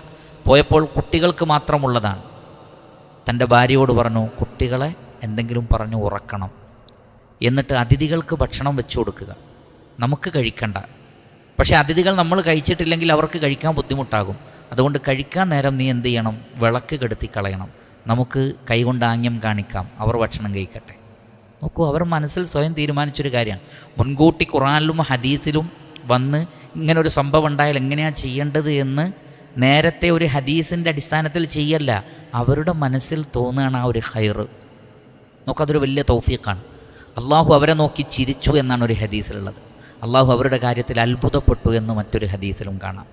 പോയപ്പോൾ കുട്ടികൾക്ക് മാത്രമുള്ളതാണ്. തൻ്റെ ഭാര്യയോട് പറഞ്ഞു, കുട്ടികളെ എന്തെങ്കിലും പറഞ്ഞു ഉറക്കണം, എന്നിട്ട് അതിഥികൾക്ക് ഭക്ഷണം വെച്ചു കൊടുക്കുക, നമുക്ക് കഴിക്കണ്ട. പക്ഷേ അതിഥികൾ നമ്മൾ കഴിച്ചിട്ടില്ലെങ്കിൽ അവർക്ക് കഴിക്കാൻ ബുദ്ധിമുട്ടാകും. അതുകൊണ്ട് കഴിക്കാൻ നേരം നീ എന്ത് ചെയ്യണം, വിളക്ക് കെടുത്തി കളയണം, നമുക്ക് കൈകൊണ്ട് ആംഗ്യം കാണിക്കാം, അവർ ഭക്ഷണം കഴിക്കട്ടെ. നോക്കൂ, അവർ മനസ്സിൽ സ്വയം തീരുമാനിച്ചൊരു കാര്യമാണ്. മുൻകൂട്ടി ഖുർആനിലും ഹദീസിലും വന്ന് ഇങ്ങനൊരു സംഭവം ഉണ്ടായാൽ എങ്ങനെയാണ് ചെയ്യേണ്ടത് എന്ന് നേരത്തെ ഒരു ഹദീസിൻ്റെ അടിസ്ഥാനത്തിൽ ചെയ്യല്ല, അവരുടെ മനസ്സിൽ തോന്നുകയാണ് ആ ഒരു ഖൈർ. നോക്കതൊരു വലിയ തൗഫീഖാണ്. അള്ളാഹു അവരെ നോക്കി ചിരിച്ചു എന്നാണ് ഒരു ഹദീസിലുള്ളത്. അള്ളാഹു അവരുടെ കാര്യത്തിൽ അത്ഭുതപ്പെട്ടു എന്ന് മറ്റൊരു ഹദീസിലും കാണാം.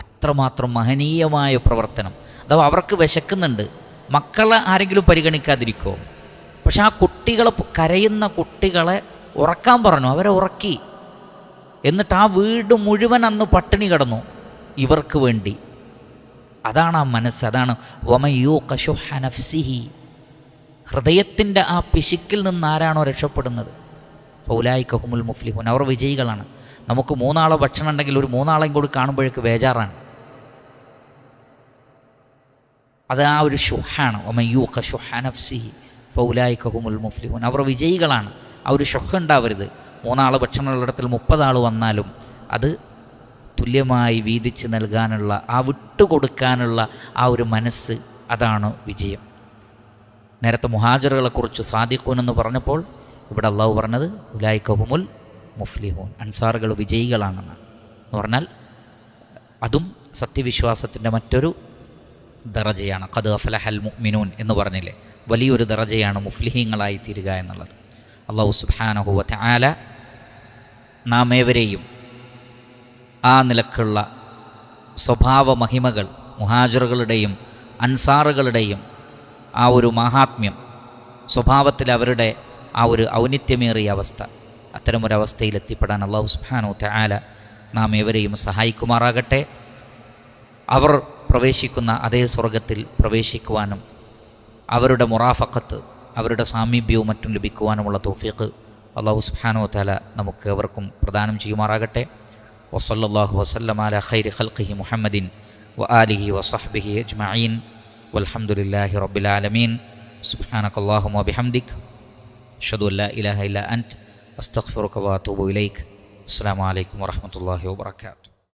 അത്രമാത്രം മഹനീയമായ പ്രവർത്തനം. അഥവാ അവർക്ക് വിശക്കുന്നുണ്ട്, മക്കളെ ആരെങ്കിലും പരിഗണിക്കാതിരിക്കുമോ? പക്ഷെ ആ കുട്ടികളെ, കരയുന്ന കുട്ടികളെ ഉറക്കാൻ പറഞ്ഞു, അവരെ ഉറക്കി. എന്നിട്ട് ആ വീട് മുഴുവൻ അന്ന് പട്ടിണി കിടന്നു ഇവർക്ക് വേണ്ടി. അതാണ് ആ മനസ്സ്. അതാണ് വമയ്യൂഖ ശുഹ്ഹ നഫ്സിഹി, ഹൃദയത്തിൻ്റെ ആ പിശുക്കിൽ നിന്ന് ആരാണോ രക്ഷപ്പെടുന്നത്, ഫൗലായിക ഹുമുൽ മുഫ്ലിഹൂൻ, അവർ വിജയികളാണ്. നമുക്ക് 3 ആളെ ഭക്ഷണം ഉണ്ടെങ്കിൽ ഒരു 3 ആളെയും കൂടി കാണുമ്പോഴേക്ക് ബേജാറാണ്. അത് ആ ഒരു ഷുഹാണ്. വമയ്യൂഖ ശുഹ്ഹ നഫ്സിഹി ഫൗലായിക ഹുമുൽ മുഫ്ലിഹൂൻ, അവർ വിജയികളാണ്. ആ ഒരു ഷുഹ് ഉണ്ടാവരുത്. 3 ആൾ ഭക്ഷണമുള്ളിടത്തിൽ 30 ആൾ വന്നാലും അത് തുല്യമായി വീതിച്ച് നൽകാനുള്ള, ആ വിട്ടുകൊടുക്കാനുള്ള ആ ഒരു മനസ്സ്, അതാണ് വിജയം. നേരത്തെ മുഹാജിറുകളെക്കുറിച്ച് സാദിഖൂൻ എന്ന് പറഞ്ഞപ്പോൾ ഇവിടെ അള്ളാഹു പറഞ്ഞത് ഉലൈക ഹുമുൽ മുഫ്ലിഹൂൻ, അൻസാറുകൾ വിജയികളാണെന്നാണ്. എന്ന് പറഞ്ഞാൽ അതും സത്യവിശ്വാസത്തിൻ്റെ മറ്റൊരു ദറജയാണ്. ഖദ് അഫ്ലഹൽ മുഅ്മിനൂൻ എന്ന് പറഞ്ഞില്ലേ, വലിയൊരു ദറജയാണ് മുഫ്ലിഹീങ്ങളായി തീരുക എന്നുള്ളത്. അല്ലാഹു സുബ്ഹാനഹു വ തആല നാം ഏവരെയും ആ നിലക്കുള്ള സ്വഭാവ മഹിമകൾ, മുഹാജിറുകളുടെയും അൻസാറുകളുടെയും ആ ഒരു മഹാത്മ്യം, സ്വഭാവത്തിൽ അവരുടെ ആ ഒരു ഔന്നിത്യമേറിയ അവസ്ഥ, അത്തരമൊരവസ്ഥയിലെത്തിപ്പെടാൻ അല്ലാഹു സുബ്ഹാനഹു വ തആല നാം ഏവരെയും സഹായിക്കുമാറാകട്ടെ. അവർ പ്രവേശിക്കുന്ന അതേ സ്വർഗത്തിൽ പ്രവേശിക്കുവാനും അവരുടെ മുറാഫഖത്ത്, അവരുടെ സാമീപ്യവും മറ്റും ലഭിക്കുവാനുമുള്ള തൗഫീഖ് അല്ലാഹു സുബ്ഹാനഹു വ തആല നമുക്ക് അവർക്കും പ്രദാനം ചെയ്യുമാറാകട്ടെ. വസല്ലല്ലാഹു വസല്ലമ അലാ ഖൈരി ഖൽഖിഹി മുഹമ്മദിൻ വ ആലിഹി വസഹ്ബിഹി അജ്മഈൻ വൽഹംദുലില്ലാഹി റബ്ബിൽ ആലമീൻ. സുബ്ഹാനകല്ലാഹുമ്മ വബിഹംദിക അഷ്ഹദു അല്ലാ ഇലാഹ ഇല്ലാ അൻത അസ്തഗ്ഫിറുക വഅതൂബു ഇലൈക്. അസ്സലാമു അലൈക്കും വറഹ്മത്തുള്ളാഹി വബറകാതുഹു.